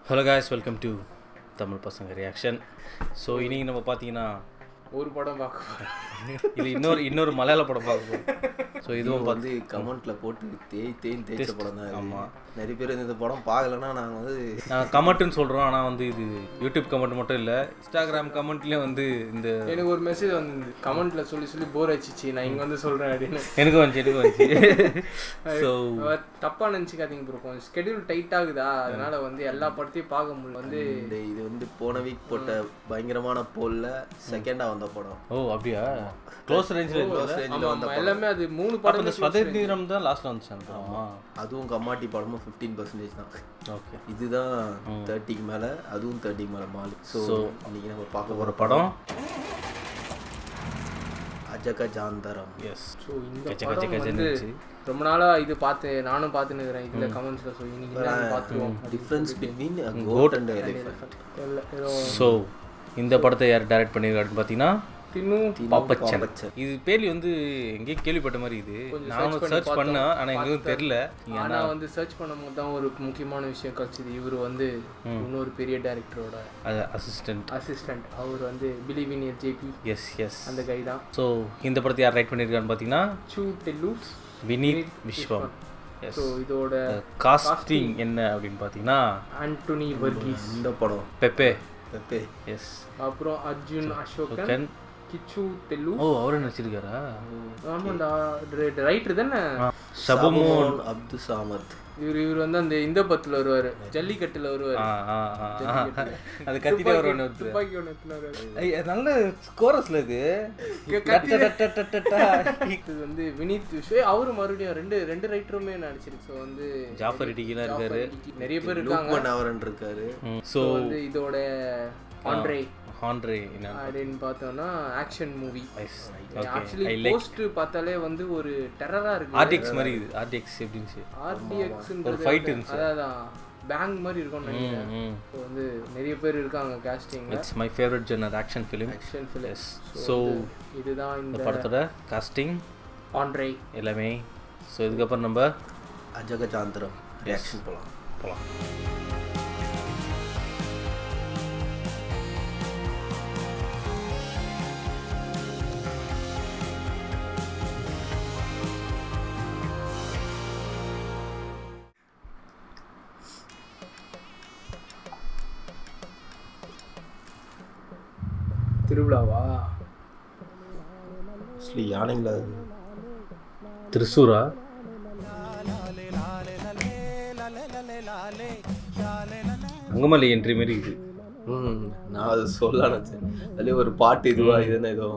Hello guys, welcome to Tamil பசங்க reaction. So இன்றைக்கி நம்ம பார்த்தீங்கன்னா ஒரு படம் பார்க்க போகிறோம். இது இன்னொரு மலையாள படம் பார்க்க போகிறோம். ஸோ இதுவும் வந்து கமெண்ட்டில் போட்டு தேய்ச்ச படம் தான். ஆமாம், நிறைய பேர் இந்த படம் பார்க்கலன்னா நாங்கள் கமெண்ட்டுன்னு சொல்கிறோம். ஆனால் வந்து இது யூடியூப் கமெண்ட் மட்டும் இல்லை, இன்ஸ்டாகிராம் கமெண்ட்லேயும் வந்து இந்த எனக்கு ஒரு மெசேஜ் வந்து கமெண்ட்டில் சொல்லி போர் அடிச்சிச்சு, நான் இங்கே வந்து சொல்கிறேன் அப்படின்னு. எனக்கு வந்துச்சு. ஸோ தப்பாக நினச்சிக்காதீங்க ப்ரோ, கொஞ்சம் ஸ்கெடியூல் டைட் ஆகுதா, அதனால் வந்து எல்லா படத்தையும் பார்க்க முடியல. வந்து இது வந்து போன வீக் போட்ட பயங்கரமான போலில் செகண்டாக வந்த படம். ஓ அப்படியா? க்ளோஸ் ரேஞ்சில் வந்த எல்லாமே அது 3 படம். இந்த ஸ்வதந்திரம் தான் லாஸ்ட்டில் வந்துச்சாங்க. அதுவும் கம்மாட்டி படமும் 15% தான். ஓகே, இதுதான் 30க்கு மேலே, அதுவும் 30க்கு மேலே மாலு. ஸோ இன்னைக்கு நம்ம பார்க்க போகிற படம் அஜகஜாந்தரம். எஸ். ஸோ இந்த படம் வந்து ரொம்ப நாளாக இது நானும் பார்த்துன்னு இருக்கிறேன் இதில் கமெண்ட்ஸில். ஸோ இன்னைக்கு பார்த்துருவோம் difference between goat and elephant. So இந்த படத்தை யார் டைரக்ட் பண்ணியிருக்காருன்னு பார்த்தீங்கன்னா பாப்பச்சன். இது பேர்லி வந்து எங்கேயும் கேள்விப்பட்ட மாதிரி. இது நானும் சர்ச் பண்ணேன், ஆனால் எங்கேயும் தெரியல. ஆனால் வந்து சர்ச் பண்ணும்போது தான் ஒரு முக்கியமான விஷயம் கழிச்சது. இவர் வந்து இன்னொரு பெரிய டைரக்டரோட அசிஸ்டன்ட். அவர் வந்து பிலீவ் இன் ஜேபி. எஸ் அந்த கை தான். ஸோ இந்த படத்தை யார் ரைட் பண்ணியிருக்கான்னு பார்த்தீங்கன்னா டெல்லூஸ் வினீத் விஸ்வம். ஸோ இதோட காஸ்டிங் என்ன அப்படின்னு பார்த்தீங்கன்னா ஆண்டோனி வர்கீஸ். இந்த படம் பெப்பே. எஸ். அப்புறம் அர்ஜுன் அசோகன், கிச்சு தெல்லு. ஓ, அவரே நடிச்சிருக்காரா? ஆமாண்டா, ரைட்டர் தானே. ஷபமோன் அப்துசாமத். இவர் வந்து அந்த இந்த பத்துல வருவாரு, ஜல்லிக்கட்டுல வருவாரு. அது கத்திட்டே வருவாரு, துப்பாக்கி ஒன்று எடுத்துனாரு. நல்ல கோரஸ்ல இது. இது வந்து வினீத் விஸ்வே. அவரு மறுபடியும் ரெண்டு ரைட்டருமே நடிச்சிருக்கு. ஸோ வந்து ஜாஃபர் இடிகிலாம் இருக்காரு, நிறைய பேர் இருக்காங்க. அவரன் இருக்காரு. ஸோ வந்து இதோட ஹாண்ட்ரே அப்படின்னு பார்த்தோம்னா ஆக்ஷன் மூவி. ஆக்சுவலி போஸ்ட் பார்த்தாலே வந்து ஒரு டெரரா இருக்கு. ஆர்டிஎக்ஸ் மாதிரி. இது ஆர்டிஎக்ஸ் எப்படின்னு ஆர்டிஎக்ஸ்ன்றது ஃபைட் இருந்துச்சு, அதான் பேங் மாதிரி இருக்கும்னு நினைக்கிறேன். ஸோ வந்து நிறைய பேர் இருக்காங்க casting. It's my favourite genre action film. So இதுதான் இந்த படத்தோட காஸ்டிங், ஹாண்ட்ரே எல்லாமே. ஸோ இதுக்கப்புறம் நம்ம அஜகஜாந்தரம் ரியாக்ஷன் போகலாம். திருவிழாவா? யானைங்களா? திருசூரா? அங்கமல்லி என்ட்ரி மாதிரி இது. நான் அது சொல்ல நினச்சேன். அதுலேயே ஒரு பாட்டு இதுவா இதுன்னு ஏதோ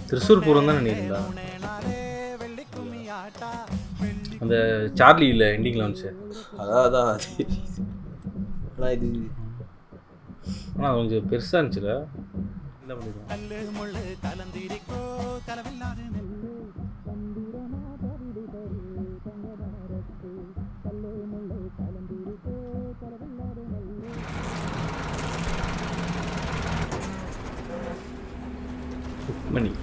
திருசூர் பூரம் தான் நினைக்கிறீங்களா? அந்த சார்லியில் எண்டிங்கில் வந்துச்சு. அதான் ஆனால் இது ஆனால் கொஞ்சம் பெருசாக இருந்துச்சுல. என்ன பண்ணிடுவோம்? மணி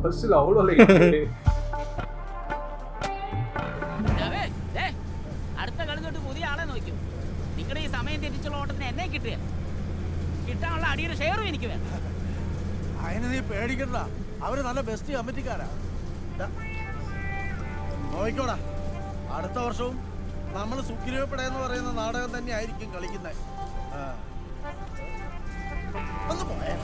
பஸ்ஸில் அவ்வளோ லைட். സമയം തെറ്റിച്ചുള്ള ഓട്ടത്തിന് എന്നെ കിട്ടുക കിട്ടാനുള്ള അടിയുടെ ഷെയറും എനിക്ക് വേണം. അതിന് നീ പേടിക്കണ്ട, അവര് നല്ല ബെസ്റ്റ് കമ്മിറ്റിക്കാരാ. നോക്കോടാ, അടുത്ത വർഷവും നമ്മൾ സുഗ്രീവപ്പെടെന്ന് പറയുന്ന നാടകം തന്നെ ആയിരിക്കും കളിക്കുന്നത്. ഒന്ന് പോയേ.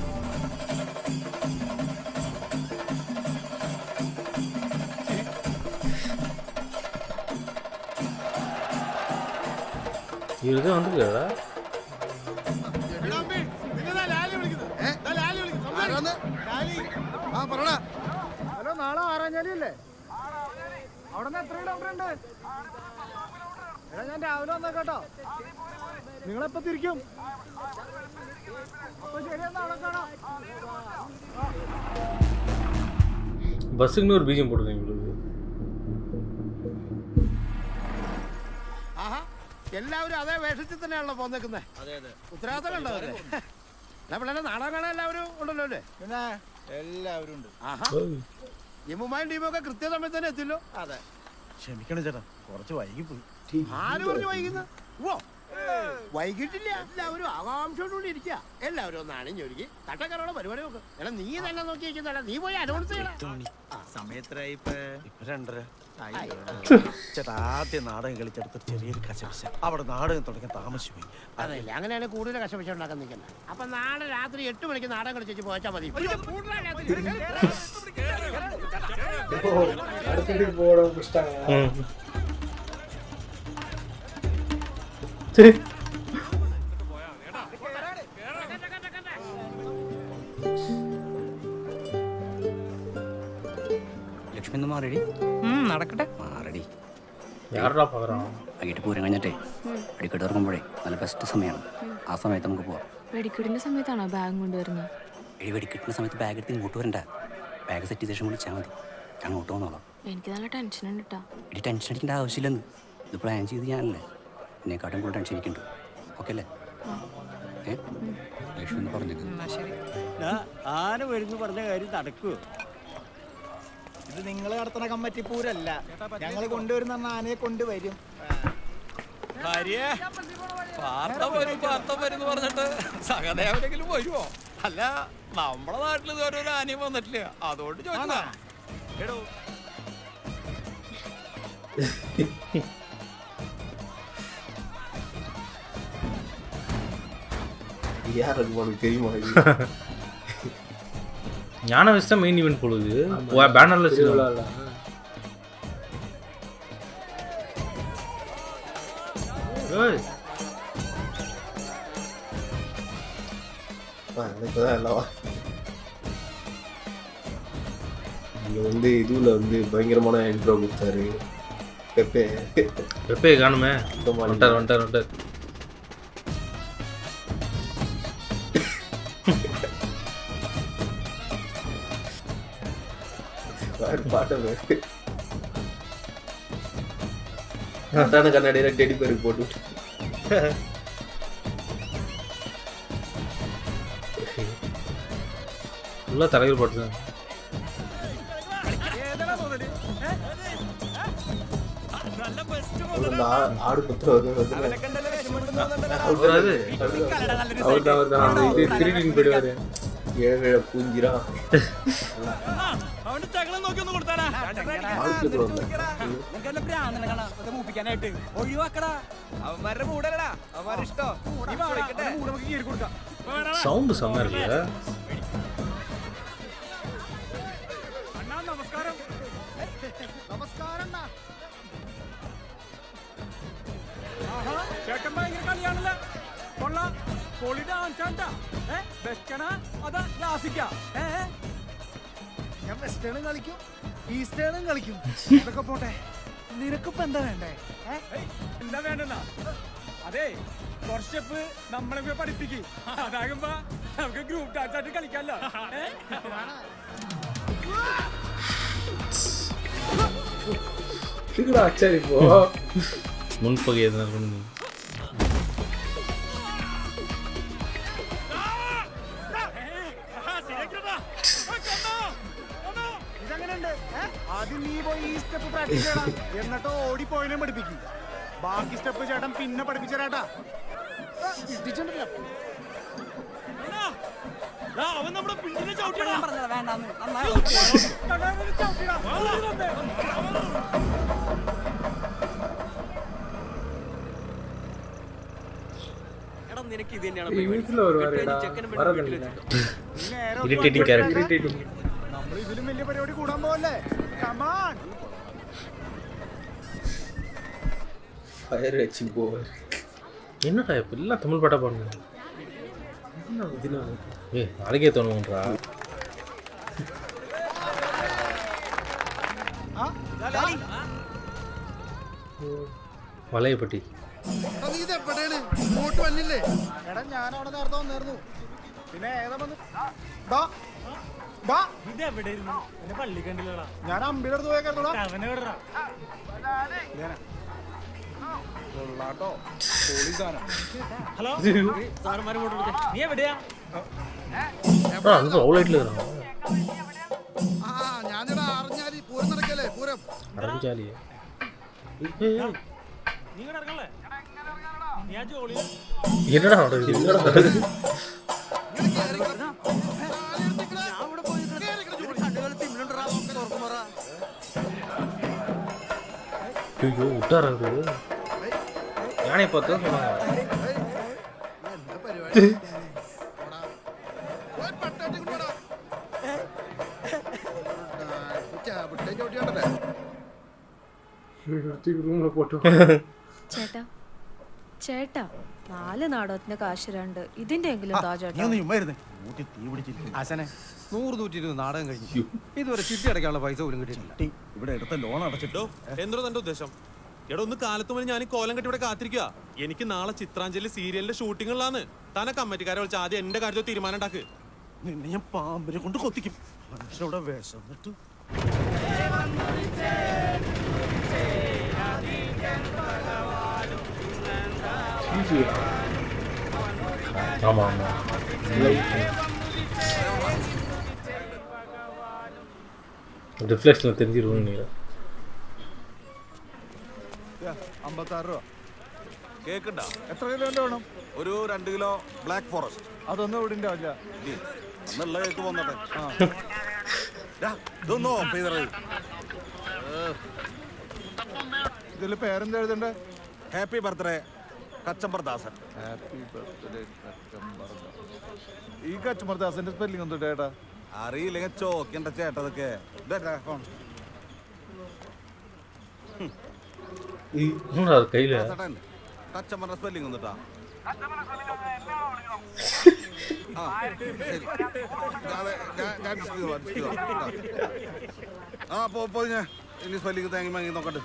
இதுதான் வந்துருக்காரா? ഹലോ, നാളെ 6-ാം തീയതി അല്ലേ? അവിടെ നിന്ന് എത്ര കിലോമീറ്റർ ഉണ്ട്? എടാ, ഞാൻ രാവിലെ വന്നേ കേട്ടോ. നിങ്ങളെപ്പോ തിരിക്കും? അപ്പൊ ശരിയെന്നാ, അവിടെ കാണാം. பஸ்ஸுக்குன்னு ஒரு பீஜம் போட்டுருக்கீங்க உங்களுக்கு. എല്ലാവരും അതേ വേഷത്തിൽ തന്നെയാണല്ലോ പോന്നേക്കുന്നത്. ഉത്തരവാദിത്തം കണ്ടോ? പിള്ളേരെ നാടകം കാണാൻ എല്ലാവരും ഉണ്ടല്ലോ അല്ലേ? പിന്നെ എല്ലാവരും ഉണ്ട്. ജിമ്മുമായും ടീമൊക്കെ കൃത്യസമയത്ത് തന്നെ എത്തില്ലോ. അതെ. ക്ഷമിക്കണം ചേട്ടാ, കുറച്ച് വൈകി പോയി. ആര് പറഞ്ഞു വൈകുന്ന? വൈകിട്ടില്ല. എല്ലാവരും ആകാംക്ഷയോടുകൂടി ഇരിക്കുക. എല്ലാവരും ഒന്ന് അണിഞ്ഞൊരുക്കി തട്ടക്കറോടെ പരിപാടി നോക്ക്. എടാ നീ തന്നെ നോക്കി ഇരിക്കുന്നല്ല, നീ പോയി അനൗൺസ് ചെയ്യണം. സമയത്തായി ഇപ്പൊ 2:30. ചേട്ടാ ആദ്യം നാടകം കളിച്ചെടുത്ത് ചെറിയൊരു കശപിശ. അവിടെ നാടകം തുടങ്ങാൻ താമസിച്ചു പോയി. അതല്ല, അങ്ങനെയാണെങ്കിൽ കൂടുതൽ കശപിശ ഉണ്ടാക്കാൻ നിൽക്കണ്ട. അപ്പൊ നാളെ രാത്രി 8 മണിക്ക് നാടകം കളിച്ചു പോയാൽ മതി. ലക്ഷ്മി ഒന്ന് മാറടി. നടക്കട്ടെ, മാറടി. വൈകിട്ട് പൂരം കഴിഞ്ഞിട്ടേ വെടിക്കെട്ട് ഇറങ്ങുമ്പോഴേ നല്ല ബെസ്റ്റ് സമയമാണ്. ആ സമയത്ത് നമുക്ക് പോവാം. വെടിക്കെട്ടിന്റെ സമയത്താണോ ബാഗ് കൊണ്ടുവരുന്നത്? വെടിക്കെട്ടിന്റെ സമയത്ത് ബാഗ് എടുത്ത് ഇങ്ങോട്ട് വരണ്ട. ബാഗ് സെറ്റ് ചെയ്ത ശേഷം വിളിച്ചാൽ മതി, അങ്ങോട്ട് വന്നോളാം. എനിക്ക് നല്ല ടെൻഷൻ ഉണ്ട് കേട്ടോ. ഇനി ടെൻഷൻ അടിക്കേണ്ട ആവശ്യമില്ലെന്ന്. ഇത് പ്ലാൻ ചെയ്ത് ഞാനല്ലേ, എന്നെക്കാട്ടും കൂടുതൽ ടെൻഷൻ എനിക്കുണ്ട്. ഓക്കെ അല്ലേ? ലക്ഷ്മി എന്ന് പറഞ്ഞത് ആന വരുന്നു പറഞ്ഞ കാര്യം നടക്കുവോ? ഇത് നിങ്ങൾ നടത്തുന്ന കമ്മിറ്റി പൂരല്ല, ഞങ്ങൾ കൊണ്ടുവരുന്ന ആനയെ കൊണ്ടുവരും. പറഞ്ഞിട്ട് സഹദേവനെങ്കിലും വരുമോ? അല്ല, നമ്മുടെ നാട്ടിൽ ഇതുവരെ ഒരു ആനയും വന്നിട്ടില്ല, അതുകൊണ്ട് ചോദിച്ചതാ. എടോ ஞான வச்சு தான் மெயின் ஈவெண்ட் போடுது. பேனர்ல வச்சுருக்காங்க. இப்போதான் எல்லாம் இங்கே வந்து இதுவில் வந்து பயங்கரமான இன்ட்ரோ கொடுத்தாரு பெப்பே. பெப்பே காணுமே, வந்துட்டார். பாட்டு கண்ணாடியில டெடி பேருக்கு போட்டு ஃபுல்லா தலைவர் பாட்டு தான். ஆடு குத்துறது திருடின்னு போயிடுவாரு. ஏழு பூஞ்சிரா സൗണ്ട് സമയം ഇല്ല. ചേട്ടൻ ഭയങ്കര കളിയാണല്ലേ, കൊള്ളാം. പൊളി ഡാൻസാണ്ടാ. വെസ്റ്റേണാ അതാ ക്ലാസിക്കാ? ഞാൻ വെസ്റ്റേണും കളിക്കും ഈസ്റ്റേണും കളിക്കും. അതൊക്കെ പോട്ടെ, നിനക്കിപ്പോ എന്താ വേണ്ടേ? എന്താ വേണ്ടെന്നാ? അതെ, കുറച്ചപ്പ് നമ്മളെ പഠിപ്പിക്കും. അതാകുമ്പോ നമുക്ക് ഗ്രൂപ്പ് ഡാൻസ് ആയിട്ട് കളിക്കാമല്ലോ. മുൻപകെ ഇതെങ്ങനെയുണ്ട്? ആദ്യം നീ പോയി ഈ സ്റ്റെപ്പ് പ്രാക്ടീസ് ചെയ്യണം, എന്നിട്ട് ഓടിപ്പോയതിനെ പഠിപ്പിക്കും. ബാക്കി സ്റ്റെപ്പ് ചേട്ടൻ പിന്നെ പഠിപ്പിച്ചു തരാട്ടാ. അവൻ നമ്മുടെ പിന്നിലെ ചവിട്ടിയാ. നിനക്ക് ഇത് തന്നെയാണ് നമ്മൾ ഇതിലും വലിയ പരിപാടി കൂടാൻ പോവല്ലേ? കമാൺ. ஃபயர் வச்சு போவார். என்னடா இப்பெல்லாம் தமிழ் பாட்டா பாடுங்க. நாளைக்கே தோணுன்றா. വലയപ്പെട്ടി. ഇങ്ങോട്ട് വന്നില്ലേ? എടാ ഞാൻ അവിടെ നേരത്തെ വന്നായിരുന്നു. പിന്നെ ഏതാ വന്നു? ഞാൻ അമ്പിയുടെ അടുത്ത് പോയേക്കാട്ടോ. ഹലോ നീ എവിടെയാ? ഞാനിടാ അറിഞ്ഞ ജാലിയാ എന്നടാ ஐயோ விட்டாராது யானை பார்த்தா சொன்னாங்க ചേട്ടാ ചേട്ടാ 4 നാടകത്തിന്റെ കാശ് ഇതിന്റെ എങ്കിലും താ ചേട്ടാ. ആശാനെ 100-120 നാടകം കഴിഞ്ഞു ഇതുവരെ ചിട്ടി അടയ്ക്കാനുള്ള പൈസ പോലും കിട്ടിയിട്ടില്ല. ഇവിടെ എടുത്ത ലോൺ അടച്ചിട്ടോ. എന്തോ തന്റെ ഉദ്ദേശം? എടാ ഒന്ന് കാലത്ത് മുതൽ ഞാൻ ഈ കോലം കെട്ടി ഇവിടെ കാത്തിരിക്കുക. എനിക്ക് നാളെ ചിത്രാഞ്ജലി സീരിയലിന്റെ ഷൂട്ടിങ്ങുള്ളാന്ന്. തന്നെ കമ്മിറ്റിക്കാരെ വിളിച്ച് ആദ്യം എന്റെ കാര്യത്തിൽ തീരുമാനം ഉണ്ടാക്ക്. നിന്നെ ഞാൻ പാമ്പിനെ കൊണ്ട് കൊത്തിക്കും. മനുഷ്യരുടെ വേഷം എന്നിട്ട് ஆமா ஆமா ரிஃப்ளெக்ஷனில் தெரிஞ்சிருவோம் நீங்கள் 56 രൂപ കേക്കുണ്ടോ? എത്ര കിലോ വേണം? ഒരു 2 കിലോ ബ്ലാക്ക് ഫോറസ്റ്റ്. അതൊന്നും ഇവിടെ ഉണ്ടാവില്ല. നല്ല കേക്ക് വന്നോട്ടെ. ഇതൊന്നോ ഇതിൽ പേരെന്താ എഴുതണ്ടേ? Happy birthday Kachambar Dasan. Happy birthday Kachambar. ഈ കച്ചമ്പർ ദാസന്റെ സ്പെല്ലിംഗ് ഒന്നും ചേട്ടാ അറിയില്ലെങ്കിൽ ചോക്കേണ്ട ചേട്ടതൊക്കെ. கையில் കച്ചമ്പറിന്റെ സ്പെല്ലിംഗ് ഒന്നിട്ടാ. ആ പോ ഞാൻ ഇനി സ്പെല്ലിംഗ് തേങ്ങി വാങ്ങി നോക്കട്ടെ.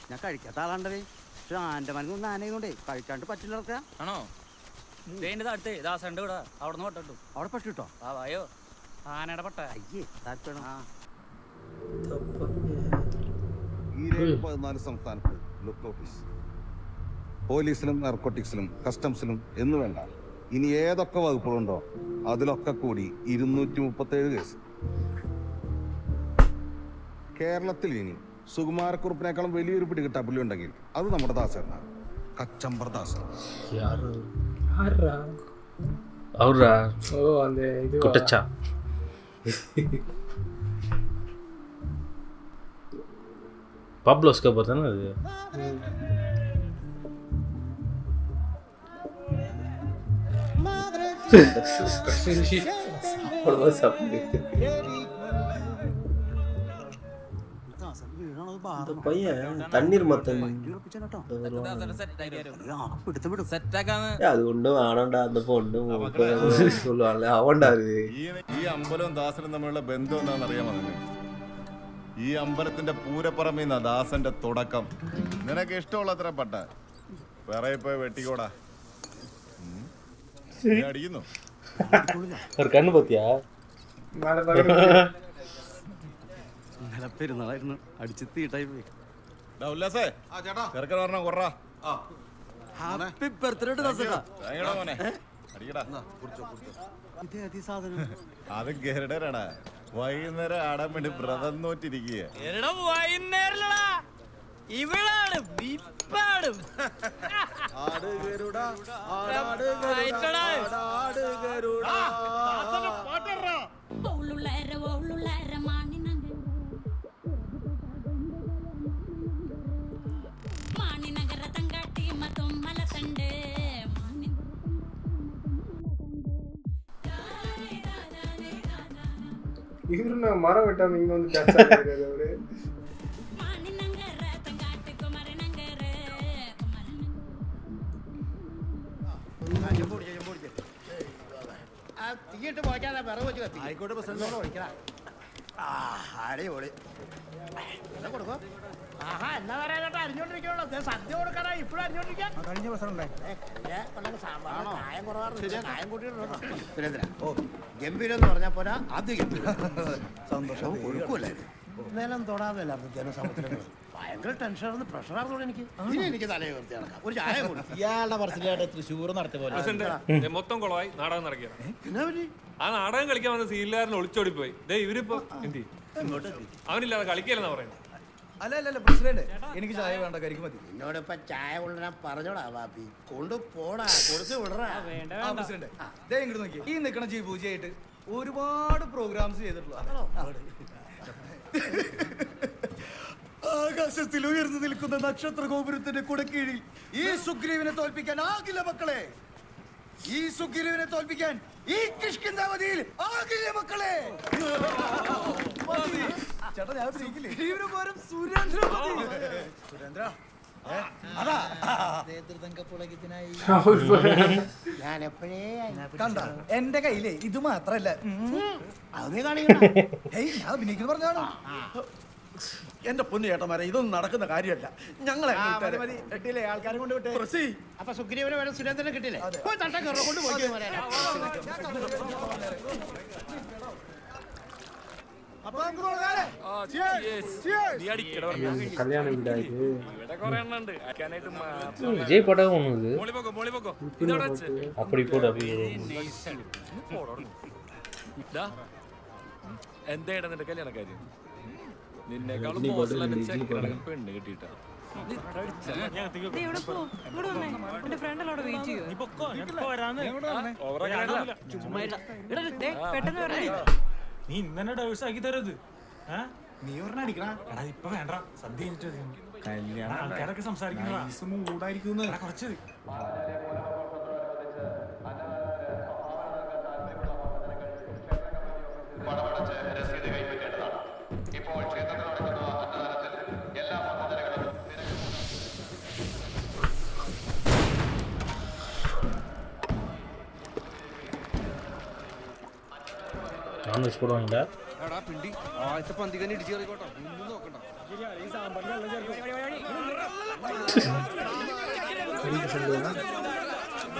ഞാൻ കഴിക്കാത്ത ആളാണ്ടേ. പക്ഷെ ആന്റെ മനസ്സ് ആനയുണ്ടേ കഴിക്കാണ്ട് പറ്റില്ല. ആണോ? അടുത്ത് ദാസണ്ട് ഇവിടെ അവിടെ നിന്ന് പട്ടോ. അവിടെ പട്ടിട്ടോ? ആ വായോ ആനയുടെ പട്ട. അയ്യേ താല്പര്യം. ഈ 14 സംസ്ഥാനത്ത് ലുക്ക് നോട്ടീസ്. പോലീസിലും നാർക്കോട്ടിക്സിലും കസ്റ്റംസിലും എന്ന് വേണ്ട ഇനി ഏതൊക്കെ വകുപ്പുകളുണ്ടോ അതിലൊക്കെ കൂടി 237 കേസ്. കേരളത്തിൽ ഇനി സുകുമാരക്കുറുപ്പിനേക്കാളും വലിയൊരു പിടികിട്ടാ പുള്ളി ഉണ്ടെങ്കിൽ അത് നമ്മുടെ ദാസനാണ്. കച്ചമ്പർ ദാസൻ. அவரா? ஓ அந்த இது குட்டச்சா. பப்ளோ எஸ்கோபார் தானே அது? பையன் தண்ணீர் மத்தன் அது ஒன்றும் வேணாண்டா அந்த பொண்ணு சொல்லுவாங்க அவன்டா அது. ഈ അമ്പലവും ദാസനും തമ്മിലുള്ള ബന്ധം എന്താണെന്ന് അറിയാമോ? ഈ അമ്പലത്തിന്റെ പൂരപ്പറമ്പിൽ നിന്നാ ദാസന്റെ തുടക്കം. നിനക്ക് ഇഷ്ടമുള്ളത്ര പട്ട വേറെ പോയി വെട്ടിക്കോടാ. അടിക്കുന്നു ஒரு கண்ணு பார்த்தியா? പെരുന്നാളായിരുന്നു അടിച്ച് തീട്ടായി പോയി. ഉല്ലാസേ ചെറുക്കൻ പറഞ്ഞ കൊറ. ഹാപ്പി ബർത്ത്ഡേ മോനെ അടിക്കടാ. സാധനം അത് ഗരുഡനാടാ. വൈകുന്നേരം ആടാൻ വേണ്ടി വ്രതം നോറ്റിരിക്കുക. ഇവളാണ് இவரு நான் மரம் வெட்டாம இங்க வந்து டச் ஆகிருக்காரு அவரு. തീയിട്ട് പോയിക്കാതെ വിറവ് വെച്ച് കത്തി. ആയിക്കോട്ടെ പ്രസിഡന്റ് ഒഴിക്കണം. അടിപൊളി കൊടുക്കും. ആഹാ എന്നാ പറയാ കേട്ടോ. അറിഞ്ഞോണ്ടിരിക്കണോ സദ്യ കൊടുക്കണോ? ഇപ്പോഴും അറിഞ്ഞോണ്ടിരിക്കാം. കഴിഞ്ഞ പ്രസിഡന്റ് കായം കുറവാണ്. കായം കൂട്ടിയിട്ടുണ്ട്. ഓ ഗംഭീരം എന്ന് പറഞ്ഞാൽ പോരാ അത് ഗംഭീരം. സന്തോഷം കൊടുക്കൂല്ലേ. നിലം തൊടാതെ എല്ലാവർക്കും ജനസമുദ്രങ്ങൾ ഭയങ്കര ടെൻഷനായിരുന്നു, പ്രഷറായിരുന്നു എനിക്ക്. ഇനി എനിക്ക് തലയെ നിർത്തി നടക്കാം. ഒരു ചായ കൊടുക്കും. ഇയാളുടെ പറച്ചിലായിട്ട് തൃശ്ശൂർ നടത്തിയ പോലെ മൊത്തം കുളമായി നാടകം നടക്കുക. എന്നാ പറ്റി? ആ നാടകം കളിക്കാൻ വന്ന സീനിലാരൻ ഒളിച്ചോടി പോയി. ഇവരിപ്പോ എന്തി അവനില്ലാതെ കളിക്കല്ലെന്നാ പറയുന്നത്. അല്ല പ്രസിഡന്റ്, എനിക്ക് ചായ വേണ്ട, കരിക്ക് മതി. എന്നോടിപ്പോ ചായ കൊണ്ടുവരാൻ പറഞ്ഞോടാ ബാപ്പി. കൊണ്ടുപോടാ, കൊടുത്തു വിടറാ. പ്രസിഡന്റ് ഇങ്ങോട്ട് നോക്കി, ഈ നിൽക്കണ പൂജയായിട്ട് ഒരുപാട് പ്രോഗ്രാംസ് ചെയ്തിട്ടുള്ള ആകാശത്തിൽ ഉയർന്നു നിൽക്കുന്ന നക്ഷത്ര ഗോപുരത്തിന്റെ കുടക്കീഴിൽ ഈ സുഗ്രീവനെ തോൽപ്പിക്കാൻ ആകില്ല മക്കളെ. ഈ സുഗ്രീവനെ തോൽപ്പിക്കാൻ ഈ കിഷ്കിന്ധാവതിയിൽ ആകില്ല മക്കളെ. ചേട്ടാ ഞാൻ സുരേന്ദ്ര ഞാൻ എപ്പോഴേ കണ്ട എന്റെ കയ്യിലേ ഇത് മാത്രല്ല അത് നീ കാണിക്കണ്ട. ഞാൻ അഭിനയിക്കുന്നു പറഞ്ഞാണ്. എന്റെ പൊന്നു ചേട്ടന്മാരെ, ഇതൊന്നും നടക്കുന്ന കാര്യമല്ല. ഞങ്ങളെ ആൾക്കാരെ കൊണ്ട് വിട്ടേ. അപ്പൊ സുഗ്രീവനെ വേണം, സുരേന്ദ്രനെ കിട്ടില്ലേ? തട്ട കയറോ കൊണ്ടുപോയി. விஜய் படம் ஒன்று அப்படி போடு அப்படியே എന്താ നിന്റെ കല്യാണ കാര്യം? നിന്നെക്കാളും പെണ്ണ് കിട്ടിയിട്ടാ. നീ ഇന്നെ ഡൈവേഴ്സ് ആക്കി തരരുത്. നീ പറഞ്ഞ അടിക്കണ എടാ, ഇപ്പൊ വേണ്ട, സദ്യ കല്യാണം ആൾക്കാരൊക്കെ സംസാരിക്കുന്ന കുറച്ച് நான்வெஜ் போடுவாங்களா?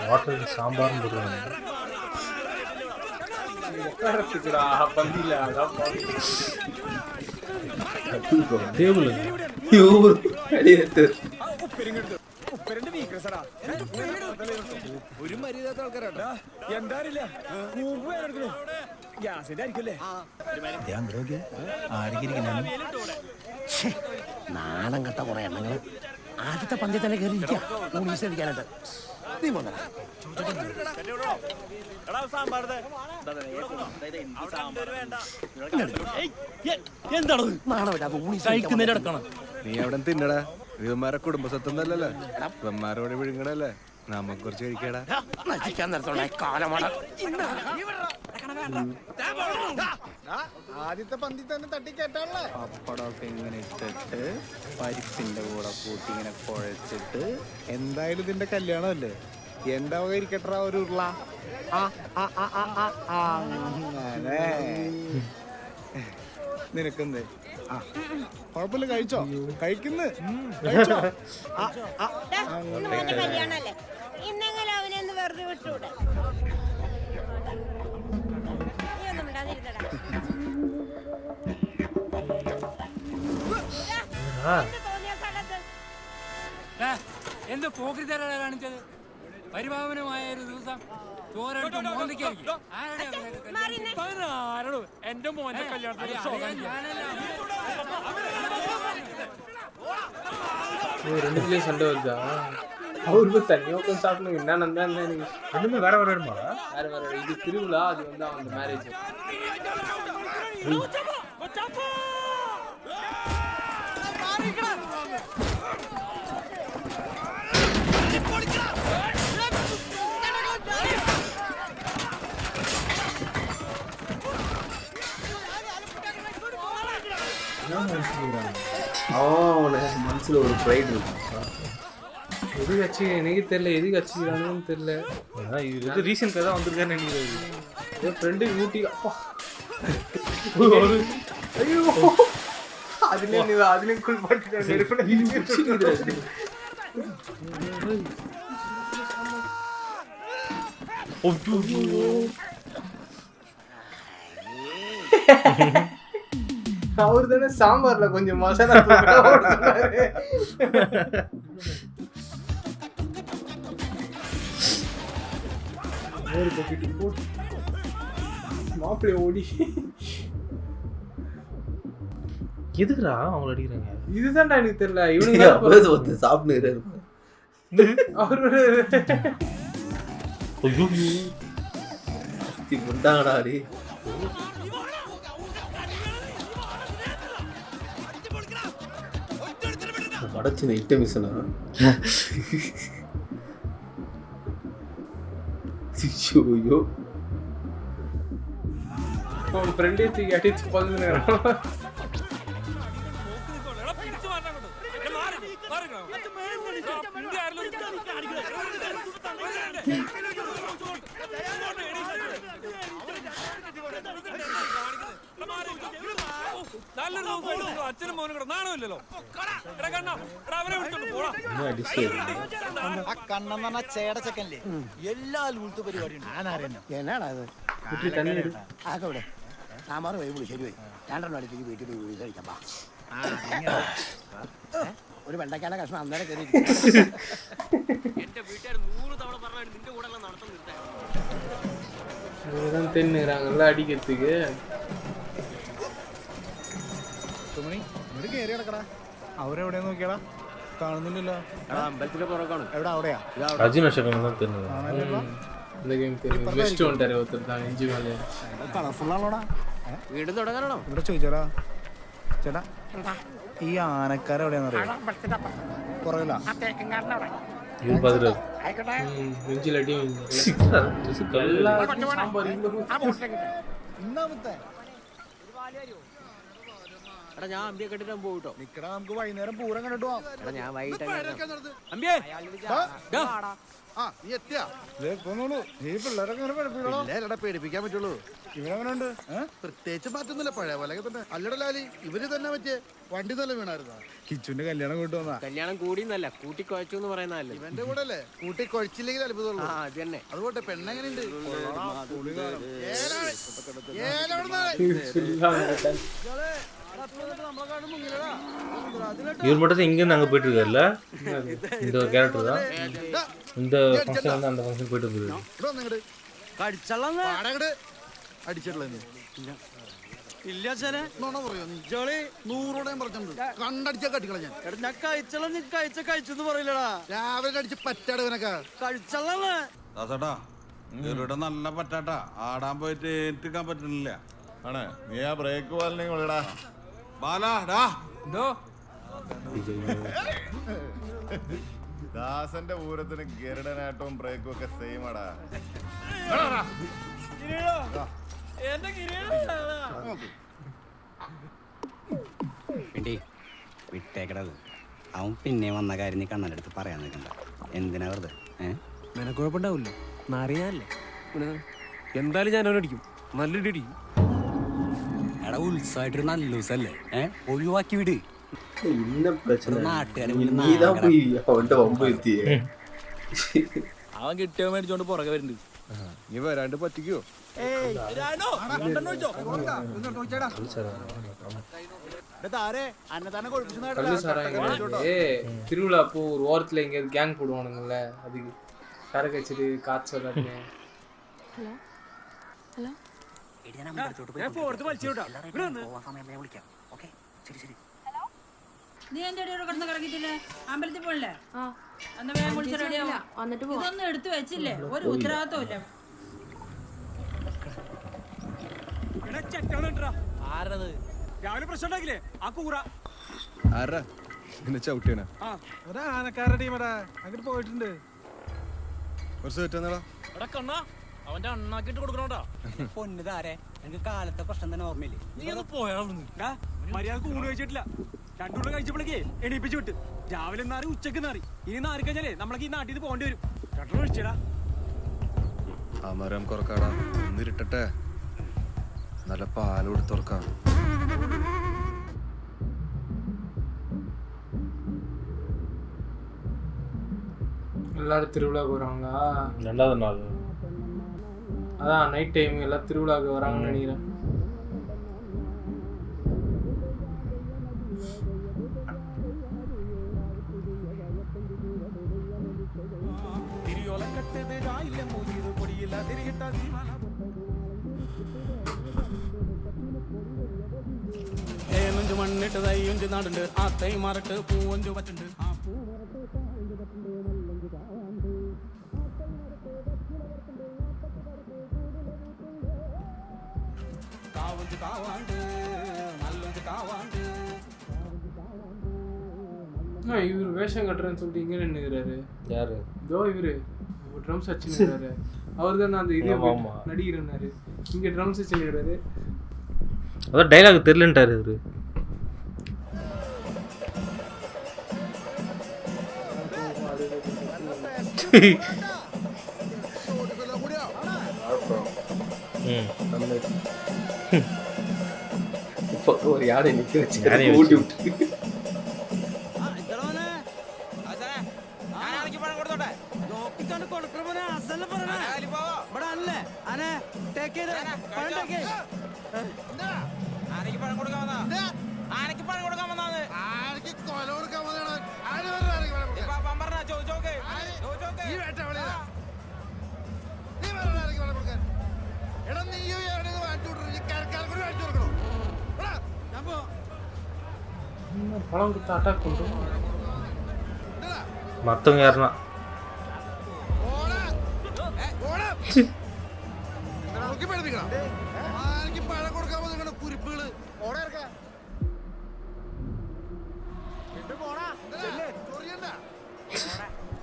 வாட்டர் சாம்பார்னு போடுவாங்க. டேபிள் ഒരു മര്യാദ ആൾക്കാരാ. എന്താറില്ല ഗ്യാസിന്റെ ആയിരിക്കുമല്ലേ? നാണം കെട്ട കുറെ എണ്ണങ്ങള് ആദ്യത്തെ പന്തിൽ തന്നെ കയറി ഇരിക്കാനായിട്ട്. നീ പോന്ന എന്താണ് നാണം? നീ അവിടെ തിന്നടാ. ഇവന്മാരെ കുടുംബസ്വത്തൊന്നല്ലല്ലോ, ഇവന്മാരോട് വിഴുങ്ങണല്ലേ. നമുക്ക് കുറച്ച് കഴിക്കടാ. നശിക്കാൻ നിർത്തോളെ കാലമാണ്. ആദ്യത്തെ പന്തി തന്നെ തട്ടിക്കേട്ടാളേ. പപ്പടമൊക്കെ ഇങ്ങനെ ഇട്ടിട്ട് പരിപ്പിന്റെ കൂടെ കൂട്ടി ഇങ്ങനെ കുഴച്ചിട്ട്, എന്തായാലും ഇതിന്റെ കല്യാണമല്ലേ, എന്താ ഇരിക്കട്ടാ ഒരു ഉരുള. അങ്ങനെ നിനക്കെന്തേ? കുഴപ്പമില്ല, കഴിച്ചോ? കഴിക്കുന്നു കല്യാണല്ലേ, ഇന്നെങ്കിലും അവനെന്ന് വെറുതെ വിട്ടൂടെ? എന്ത് പോക്രിതരാണ് കാണിച്ചത്? പരിഭാവനമായ ഒരു ദിവസം എന്റെ മോന്റെ കല്യാണത്തിന് சண்டை வருதா? அவருக்கு தனியாக உட்காந்து சாப்பிடணும். என்ன நந்தா ரெண்டுமே வேற வருமா? வேற இது திருவிழா, அது வந்து அவங்க மேரேஜ். மனசுல ஒரு ப்ரைட் இருக்கு. எது கட்சி எனக்கு தெரியல, எது கட்சிக்கிறானுன்னு தெரியல. இது ரீசன்ட்ல தான் வந்திருக்கான்னு நினைக்கிறேன். என் ஃப்ரெண்டு ஊட்டி அப்பா ஐயோ அதுலேயும் குளிப்பாட்டு அவரு தானே சாம்பார்ல கொஞ்சம் மசாலா மாப்பிள்ளை ஓடி எதுக்குடா அவங்கள அடிக்கிறாங்க? இதுதான்டா எனக்கு தெரியல. இவனுக்கு சாப்பிட்டு அவரு முட்டாங்கடா அடி. படைச்சு இட்ட மிஷனா ஐயோ அவன் ஃப்ரெண்டே தூக்கி அடிச்சு பதுங்குறான். കണ്ണെന്ന് ചേടച്ചക്കല്ലേ എല്ലാ ലൂത്ത് പരിപാടിയുണ്ട്. എന്നാടാ അത് ആക്കവിടെ സാമ്പാർ പോയി വിളി ശരി പോയി 2 അടുത്തേക്ക് വീട്ടിൽ പോയി വീട് കഴിക്കാം. ഒരു വെണ്ടക്കാല കഷ്ണം അന്നേരം കയറി തിന്നുறாங்கல்ல അടിക്കത്തേക്ക്. കയറി കിടക്കടാ. അവരെവിടെ നോക്കിയാടാ? കാണുന്നില്ലല്ലോ. അമ്പലത്തിന്റെ പുറകാണ്. എവിടെ? അവിടെയാ? കളർഫുള്ളാണോടാ? വീട് തുടങ്ങാനാണോ? ഇവിടെ ചോദിച്ചോടാ ചേട്ടാ, ഈ ആനക്കാർ എവിടെയാണെന്നറിയോ? പുറകില്ല. ഇന്നാമത്തെ ഞാൻ അമ്പിയെ കെട്ടിട്ട് പോയിട്ടോ. നിക്കടാ, നമുക്ക് വൈകുന്നേരം പൂരം കണ്ടിട്ട് പോവാം. ഞാൻ വൈകിട്ട് പേടിപ്പിക്കാൻ പറ്റുള്ളൂ. ഇവരെങ്ങനെയുണ്ട്? പ്രത്യേകിച്ച് മാറ്റൊന്നുമില്ല, പഴയ പോലെ തന്നെ. അല്ലട ലാലി, ഇവര് തന്നെ പറ്റിയ വണ്ടി നല്ല വീണായിരുന്നു. കിച്ചുന്റെ കല്യാണം കൊണ്ടുവന്നാ. കല്യാണം കൂടിന്നല്ല, കൂട്ടി കുഴച്ചു എന്ന് പറയുന്നല്ലേ. ഇവന്റെ കൂടെ അല്ലേ കൂട്ടി കുഴച്ചില്ലെങ്കിൽ അത്ഭുതമുള്ളൂ. അത് തന്നെ. അതുകൊണ്ട് പെണ്ണെങ്ങനെയുണ്ട്? இவர் மட்டும் இங்கேருந்து அங்கே போயிட்டு இருக்காருல்ல, இந்த ஒரு கேரக்டர் தான். இந்த ஃபங்க்ஷன் வந்து அந்த ஃபங்க்ஷன் போயிட்டு வந்துருக்கு. ഇല്ല ചേനെ ജോളി 100 പറഞ്ഞിട്ടുണ്ട്. കണ്ടടിച്ച കട്ടിക്കള ഞാൻ കഴിച്ചെന്ന് പറയില്ലടാ. രാവിലെ അടിച്ച് പറ്റാടവനൊക്കെ കഴിച്ചല്ലേ. ദാസേട്ടാ, ഇവരുടെ നല്ല പറ്റാട്ടാ. ആടാൻ പോയിട്ട് ഏറ്റിക്കാൻ പറ്റുന്നില്ല. ആണ് നീ ആ ബ്രേക്ക് പോലെങ്കിൽ വിളിടാ. ദാസന്റെ പൂരത്തിന് ഗരുഡനായിട്ടും ബ്രേക്കും ഒക്കെ സെയിം ആടാ. വിട്ടേക്കടത്. അവൻ പിന്നെ വന്ന കാര്യം നീ കണ്ണനെടുത്ത് പറയാൻ നിൽക്കണ്ട. എന്തിനാ വെറുതെ? നിനക്ക് കുഴപ്പമുണ്ടാവില്ല, അറിയാല്ലേ. എന്തായാലും ഞാൻ അവനടിക്കും, നല്ലൊരു അടിക്കും. എടാ, ഉത്സവമായിട്ടൊരു നല്ല ദിവസമല്ലേ? ഒഴിവാക്കി വിട്. അവൻ കിട്ടിയ മേടിച്ചോണ്ട് പുറകെ വരുന്നുണ്ട്. നീ വരാണ്ട് പറ്റിക്കോ? திருவிழா அப்போ ஒரு ஓரத்துல எங்கேயாவது கேங் போடுவானுங்கல்ல, அதுக்கு சரக்கு வச்சுட்டு காய்ச்சல் ഹലോ നീ എന്റെ അടിയോടെ കിടന്ന് കിടക്കിട്ടില്ലേ? അമ്പലത്തിൽ പോണില്ലേ? എന്നാ വേഗം വിളിച്ച് റെഡിയാവും. ഇതൊന്നും എടുത്തു വെച്ചില്ലേ? ഒരു ഉത്തരവാദിത്വം ഇല്ല. രാവിലെ പ്രശ്നം ഉണ്ടാക്കില്ലേ ആ കൂറ? ആരാ എന്നെ ചവിട്ടിയനാ? ഒരു ആനക്കാരുടെ ടീമടാ. അങ്ങോട്ട് പോയിട്ടുണ്ട്. ഒരു സെറ്റ് അവന്റെ അണ്ണാക്കിട്ട് കൊടുക്കണോട്ടാ. പൊന്നു താരെ, എനിക്ക് കാലത്തെ പ്രശ്നം തന്നെ ഓർമ്മയില്ലേ? നീ ഒന്ന് പോയാളൊന്ന് മര്യാദ ഊണ് കഴിച്ചിട്ടില്ല. രണ്ടുകൂടെ കഴിച്ചപ്പോഴേക്കേ എണീപ്പിച്ചു വിട്ട്. രാവിലെ നാറി, ഉച്ചക്ക് നാറി. ഇനി നാറി കഴിഞ്ഞാലേ നമ്മളൊക്കെ ഈ നാട്ടിൽ നിന്ന് പോകേണ്ടി വരും. രണ്ടെണ്ണം കഴിച്ചടാ. ആ മരം കുറക്കാടാ. ഒന്നിരിട്ടെ, നല്ല പാല് കൊടുത്തുറക്കാം. எல்லாரும் திருவிழாவுக்கு வராங்களா? 2வது நாள் அதான் நைட் டைம் எல்லாம் திருவிழாவுக்கு வராங்கன்னு நினைக்கிறேன். ഏനഞ്ചു മണ്ണിട്ട് തയ്യഞ്ചു നാടുണ്ട് ആ തൈ മറട്ട് പൂവഞ്ചു പറ്റുണ്ട് ആ പൂ കാവഞ്ചു കാവാണ്ട് നല്ലഞ്ചു കാവാണ്ട്. இவர் வேஷம் கட்டுறேன்னு சொல்லிட்டு இங்கே நின்னுக்கிறாரு. யாரு? இதோ இவரு ட்ரம்ஸ் வச்சுக்கிறாரு. அவர் தான் அந்த இதே நடிகர்னாரு. இங்கே ட்ரம்ஸ் வச்சுக்கிறாரு. அதான் டைலாக் தெரியலன்ட்டாரு இவரு. இப்போ ஒரு யானை நிக்க வச்சு ஊட்டி விட்டு பழம் கொடுத்து அட்டாக் பண்ணுறோம். மற்றவங்க யாருன்னா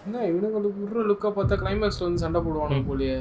என்ன இவனுங்களுக்கு விடுற லுக்கா பார்த்தா கிளைமேக்ஸ்ல வந்து சண்டை போடுவானு போலியே.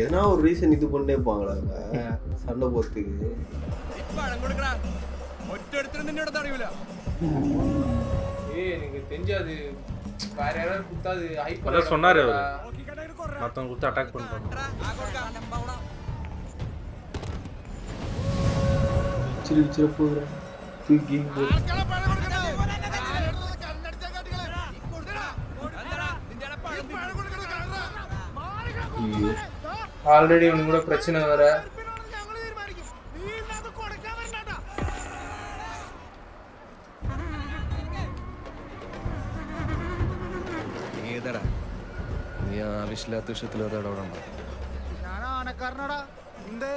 எதனா ஒரு ரீசன் இது பண்ணே இருப்பாங்களா சண்டை போறதுக்கு. எனக்கு தெரிஞ்சாது வேற யாராவது குத்தாது ஹைப் அதான் சொன்னாரு அவரு. மற்றவங்க கொடுத்து அட்டாக் பண்ணுறாங்க. போகுற தூக்கி ஆல்ரெடி இவனுக்கு கூட பிரச்சனை வேற. ഏതടാ നീ ആവശ്യമില്ലാത്ത വിഷയത്തിൽ ഇടപെടണ്ട. ഞാൻ ആനക്കാരനാടാ. എന്തേ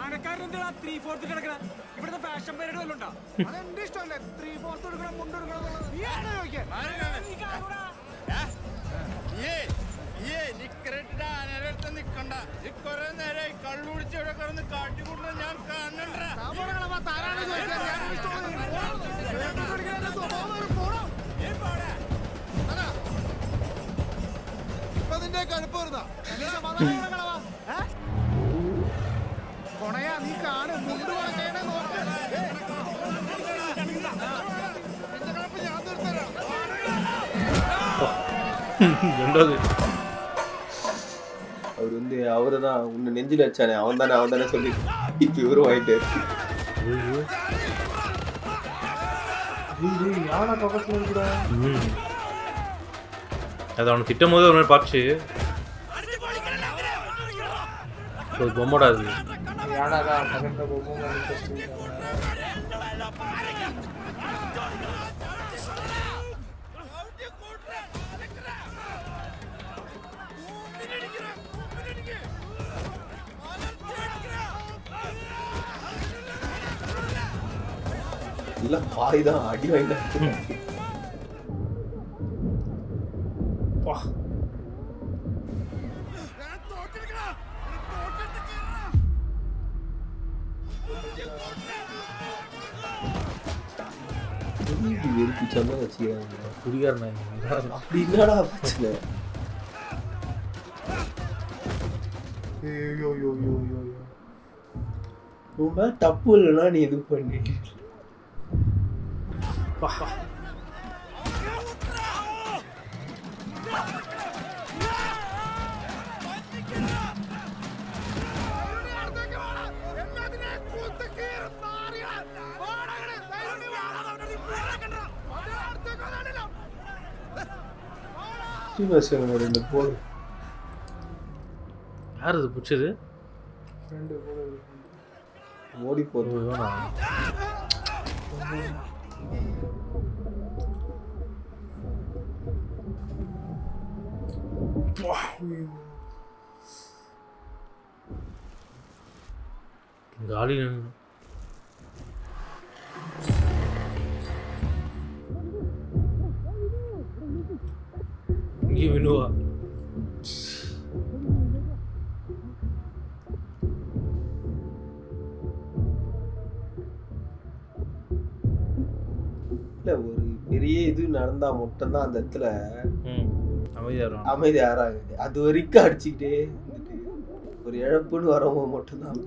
ആനക്കാരനെന്താ 3/4 കിടക്കണ? ഇവിടുത്തെ ഫാഷൻ പരേഡ് വല്ലതും ഉണ്ടോ? അതെന്റെ ഇഷ്ടമല്ലേ 3/4 എടുക്കണം മുണ്ട് എടുക്കണം. ഇപ്പൊ നിന്റെ കടുപ്പ് വരുന്ന കൊണയാ നീ കാണും മുണ്ട് വളക്കണേ നോക്ക്. ഞാൻ തീർത്തരാം. அவர் வந்து அவரு தான் உன்னை நெஞ்சில் வச்சானே அவன் தானே சொல்லி இப்போ இவரும் வாங்கிட்டு அது அவனை திட்டும் போது ஒரு மாதிரி பார்த்து பொம்மோடா அது இல்ல பாய் தான் அடி வாங்கிட்டு வெறுப்பிச்சாலும் வச்சுக்கிறாங்க குடிகாரன். அப்படி என்னடா பிரச்சனை? ரொம்ப தப்பு இல்லைன்னா நீ இது பண்ணி யார் இது பிடிச்சது? ஓடி போகுது. காலி இங்கே விழுவா. இல்ல ஒரு பெரிய இது நடந்தா மட்டும்தான் அந்த இடத்துல அமைதி ஆறாங்க. அது வரைக்கும் அடிச்சுக்கிட்டே இருந்துட்டு ஒரு இழப்புன்னு வரவங்க மட்டும்தான்.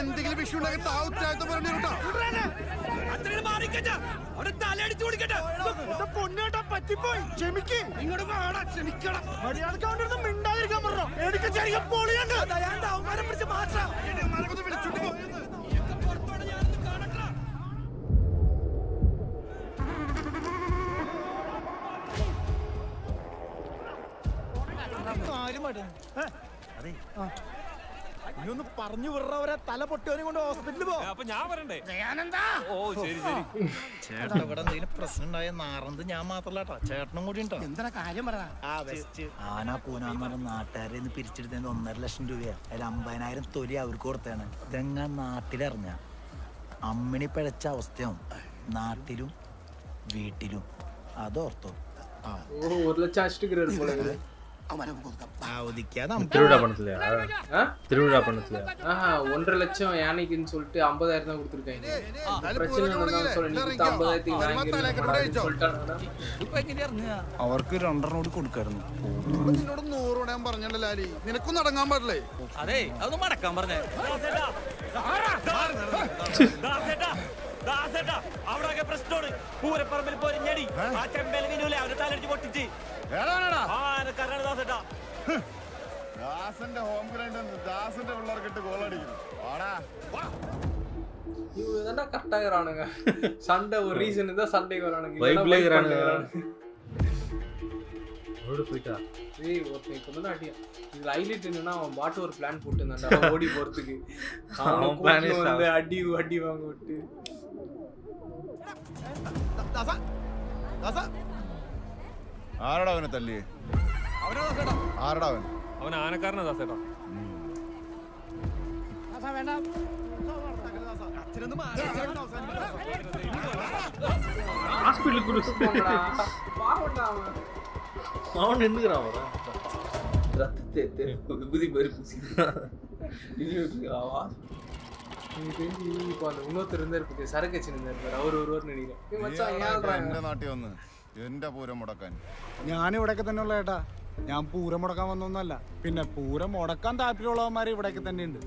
എന്തെങ്കിലും വിഷയം ഉണ്ടാക്കി താഴ്ത്ത പറഞ്ഞു പൊന്നേട്ടാ പറ്റിപ്പോയി ക്ഷമിക്ക്. ഇങ്ങോട്ട് ക്ഷമിക്കണം. മര്യാദക്ക് മിണ്ടാതിരിക്കാൻ പറഞ്ഞോ. എനിക്ക് ചെറിയ പൊളിയുണ്ട്. അവമാനം പിടിച്ച് മാറ്റാം. വിളിച്ചോണ്ട് പോ. ഇനിയൊന്ന് പറഞ്ഞു വിടുറവരെ തല പൊട്ടിയവനെ കൊണ്ട് ഹോസ്പിറ്റലിൽ പോ. അപ്പൊ ഞാൻ പറയണ്ടേ? ഓ ശരി ശരി. ചേട്ടാ ഇവിടെ എന്തെങ്കിലും പ്രശ്നം ഉണ്ടായ നാറന്ത് ഞാൻ മാത്രല്ല ചേട്ടനും കൂടി ഉണ്ടോ? എന്താ കാര്യം പറ. ആനാ കൂനാന്ന് പറഞ്ഞ നാട്ടുകാരെ പിരിച്ചെടുത്തതിന് 1.5 ലക്ഷം രൂപയാ. അതിൽ 50,000 തൊലി അവർക്ക് കൊടുത്താണ്. ഇതെങ്ങാ നാട്ടിലിറങ്ങ അമ്മിണി പിഴച്ച അവസ്ഥയാവും നാട്ടിലും വീട്ടിലും. അതോർത്തോ. 1 லட்சம் அடிச்சுட்டு போல. திருவிழா பணத்துலயா? திருவிழா பணத்துல 1.5 லட்சம் யானைக்குன்னு சொல்லிட்டு 50,000 தான் கொடுத்துருக்காங்க. பிரச்சனை അവർക്ക് 2 കൊടുക്കായിരുന്നു. നിന്നോട് 100 ഞാൻ പറഞ്ഞല്ലോ ലാലി. നിനക്കൊന്നും അടങ്ങാൻ പാടില്ലേ? അതെ അതൊന്നും മടക്കാൻ പറഞ്ഞേ. അവിടെ പ്രശ്നമാണ്. പൂരപ്പറമ്പിൽ പോരിഞ്ഞടി ആ ചെമ്പേല വിനൂലെ അവരുടെ തലടിച്ച് പൊട്ടിച്ച് ദാസന്റെ ഹോം ഗ്രൗണ്ട് ദാസന്റെ പിള്ളേർക്കിട്ട് ഗോളടിക്കുന്നു. இவங்க கரெக்டாகிறானுங்க. சண்டை ஒரு ரீசன் இருந்தா சண்டைக்கு வரானுங்க. ஒருத்தன் கொண்டு அடியா. இதுல ஹைலைட் என்னன்னா அவன் பாட்டு ஒரு பிளான் போட்டு இருந்தான் ஓடி போறதுக்கு. வந்து அடி அடி வாங்க விட்டு ആരടാ അവനെ തല്ലി? ആരടാ അവൻ? അവൻ ആനക്കാരനാ ദാസേട്ടാ. அவன் நின்னுக்கிறான். விபூதி மாதிரி பூசி இப்போ அந்த இன்னொருத்தர் இருந்தாரு சரக்கு வச்சிருந்தாரு. அவர் ஒருவர் நினைக்கிறேன். എന്റെ നാട്ടിൽ വന്ന് എന്റെ പൂരം മുടക്കാൻ. ഞാൻ ഇവിടെയൊക്കെ തന്നെ ഉള്ള ഏട്ടാ. ഞാൻ പൂരം മുടക്കാൻ വന്നൊന്നല്ല. പിന്നെ പൂരം മുടക്കാൻ താല്പര്യമുള്ളവന്മാർ ഇവിടെയൊക്കെ തന്നെ ഉണ്ട്.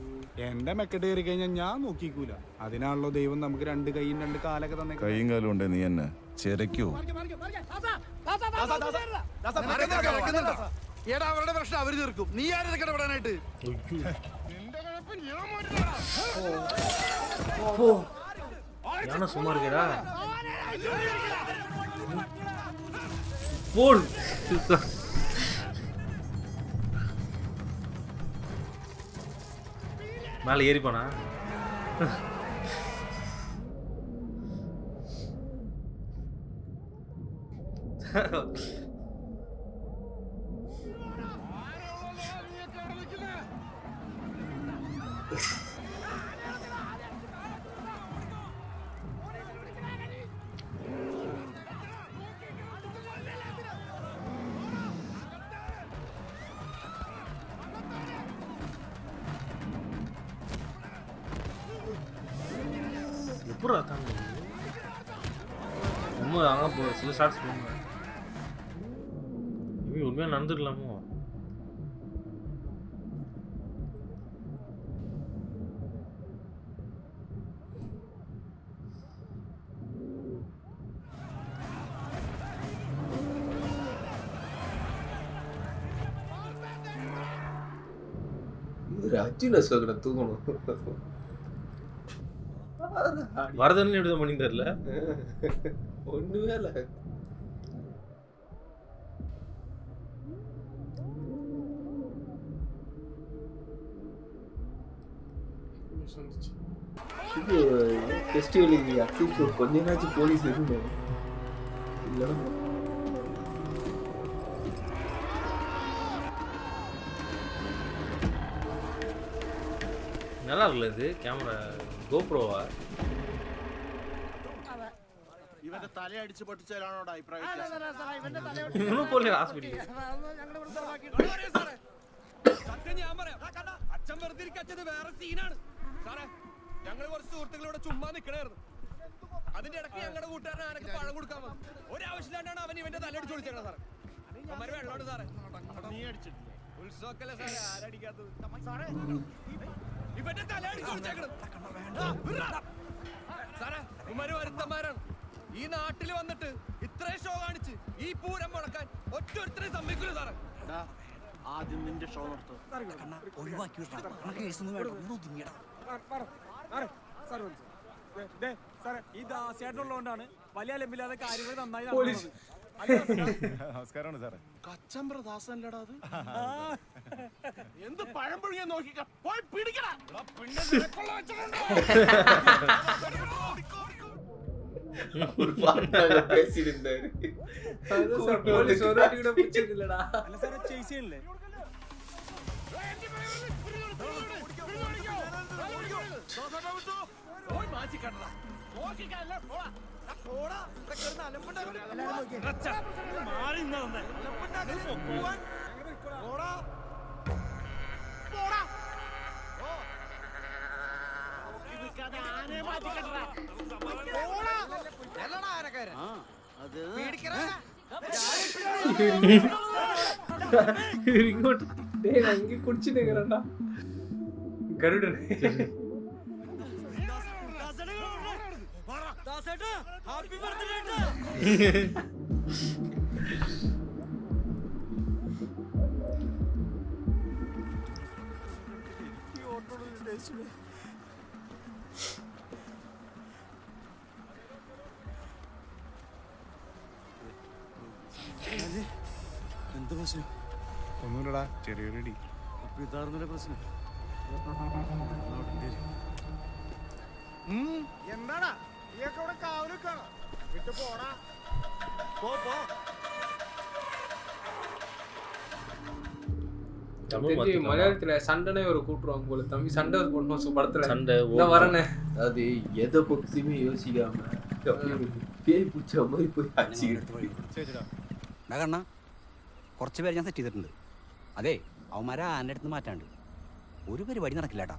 എന്റെ മെക്കെട്ട് കയറി കഴിഞ്ഞാൽ ഞാൻ നോക്കിക്കൂല. അതിനാണല്ലോ ദൈവം നമുക്ക് 2 കൈയും 2 കാലൊക്കെ തന്നെ. കൈയും കാലും ഉണ്ട്. നീ എന്നെ ചെരക്കോ? ഏടാ അവരുടെ പ്രശ്നം അവര് തീർക്കും. നീ ആരും ഇടപെടാനായിട്ട്. யானை சும்மா இருக்கடா. போல் மேலே ஏறி போனா எப்படா தாங்க ரொம்ப அங்கே போ சில ஷார்ட்ஸ் போங்க. இவங்க உண்மையாக நடந்துக்கலாமோ? ஒரு 5 லட்சம் தூக்கணும். வரதன் எப்படி பண்ணி தெரியல ஒண்ணுமே இல்லை. இது ஃபெஸ்டிவலுக்கு அட்லீஸ்ட் ஒரு கொஞ்ச நாச்சும் போலீஸ் இருக்கணும். இல்லைன்னா நல்லா இருக்குல்ல இது கேமரா கோப்ரோவா ഇവന്റെ തലയടിച്ച് പൊട്ടിച്ചാലാണോ അഭിപ്രായം? ഇവനും പോലെ ഹോസ്പിറ്റൽ സത്യം ഞാൻ പറയാം. അച്ഛൻ വെറുതെ ഇരിക്കച്ചത് വേറെ സീനാണ് സാറേ. ഞങ്ങൾ കുറച്ച് സുഹൃത്തുക്കളോട് ചുമ്മാ നിൽക്കണായിരുന്നു. അതിന്റെ ഇടയ്ക്ക് ഞങ്ങളുടെ കൂട്ടുകാരൻ ആനക്ക് പഴം കൊടുക്കാൻ വന്നു. ഒരാവശ്യമില്ലാണ്ടാണ് അവൻ ഇവന്റെ തലയടിച്ച് വിളിച്ചേക്കണം സാറേ. അവന്മാര് വെള്ളോട് സാറേ. നീ അടിച്ചിട്ടില്ലേ? ഉത്സവക്കല്ലേ സാറേ, ആരടിക്കാത്തത്? ഇവന്റെ തലയടിച്ച് വിളിച്ചേക്കണം സാറേ. ഇവന്മാര് വരുത്തന്മാരാണ്. ഈ നാട്ടിൽ വന്നിട്ട് ഇത്രയും ഷോ കാണിച്ച് ഈ പൂരം മുടക്കാൻ ഒറ്റൊരുത്തരെയും സമ്മതിക്കില്ല സാറേ. ആദ്യം നിന്റെ ഷോ നടത്തും. ഈ ദാസ്യായിട്ടുള്ളതുകൊണ്ടാണ് വലിയ അലമ്പില്ലാതെ കാര്യങ്ങൾ നന്നായി നമസ്കാരമാണ് സാറേ. കച്ചമ്പ്ര ദാസനല്ലടാ അത്. എന്ത് പഴം പുഴുങ്ങിയാ നോക്കിക്ക. പോയി പിടിക്കടാ. പിന്നെ നിനക്കുള്ള വെച്ചിട്ടുണ്ടോ? ஒரு பாட்டாக பேசியிருந்தாரு. போலீஸ் ஒரு வாட்டி கூட பிடிச்சதில்லடா. അല്ല സാറേ ചേസ് ചെയ്യണില്ലേ? ഇങ്ങോട്ട് ഇങ്ങനെ കുടിച്ചിട്ട് കയറണ്ട ഗരുഡൻ. എന്ത് പ്രശ്നം? ഒന്നുമില്ലടാ, ചെറിയൊരു ഇടി. അപ്പൊ ഇതാർന്നല്ലേ പ്രശ്നം? എന്താടാ നീയൊക്കെ ഇവിടെ കാവലിക്കാണോ? വിട്ട് പോടാ. പോ மலையாளத்துல சண்டைனே ஒரு கூட்டுருவாங்க போல. தம்பி சண்டை போடணும் படத்துல. சண்டை வரனே அது எதை பக்கத்தையுமே யோசிக்காம பேய் பூச்ச மாதிரி போய் அடிச்சுக்கிட்டு കണ്ണ കുറച്ച് പേര് ഞാൻ സെറ്റ് ചെയ്തിട്ടുണ്ട്. അതെ അവന്മാരെ ആൻ്റെ അടുത്ത് മാറ്റാണ്ട് ഒരു പരിപാടി നടക്കില്ല കേട്ടാ.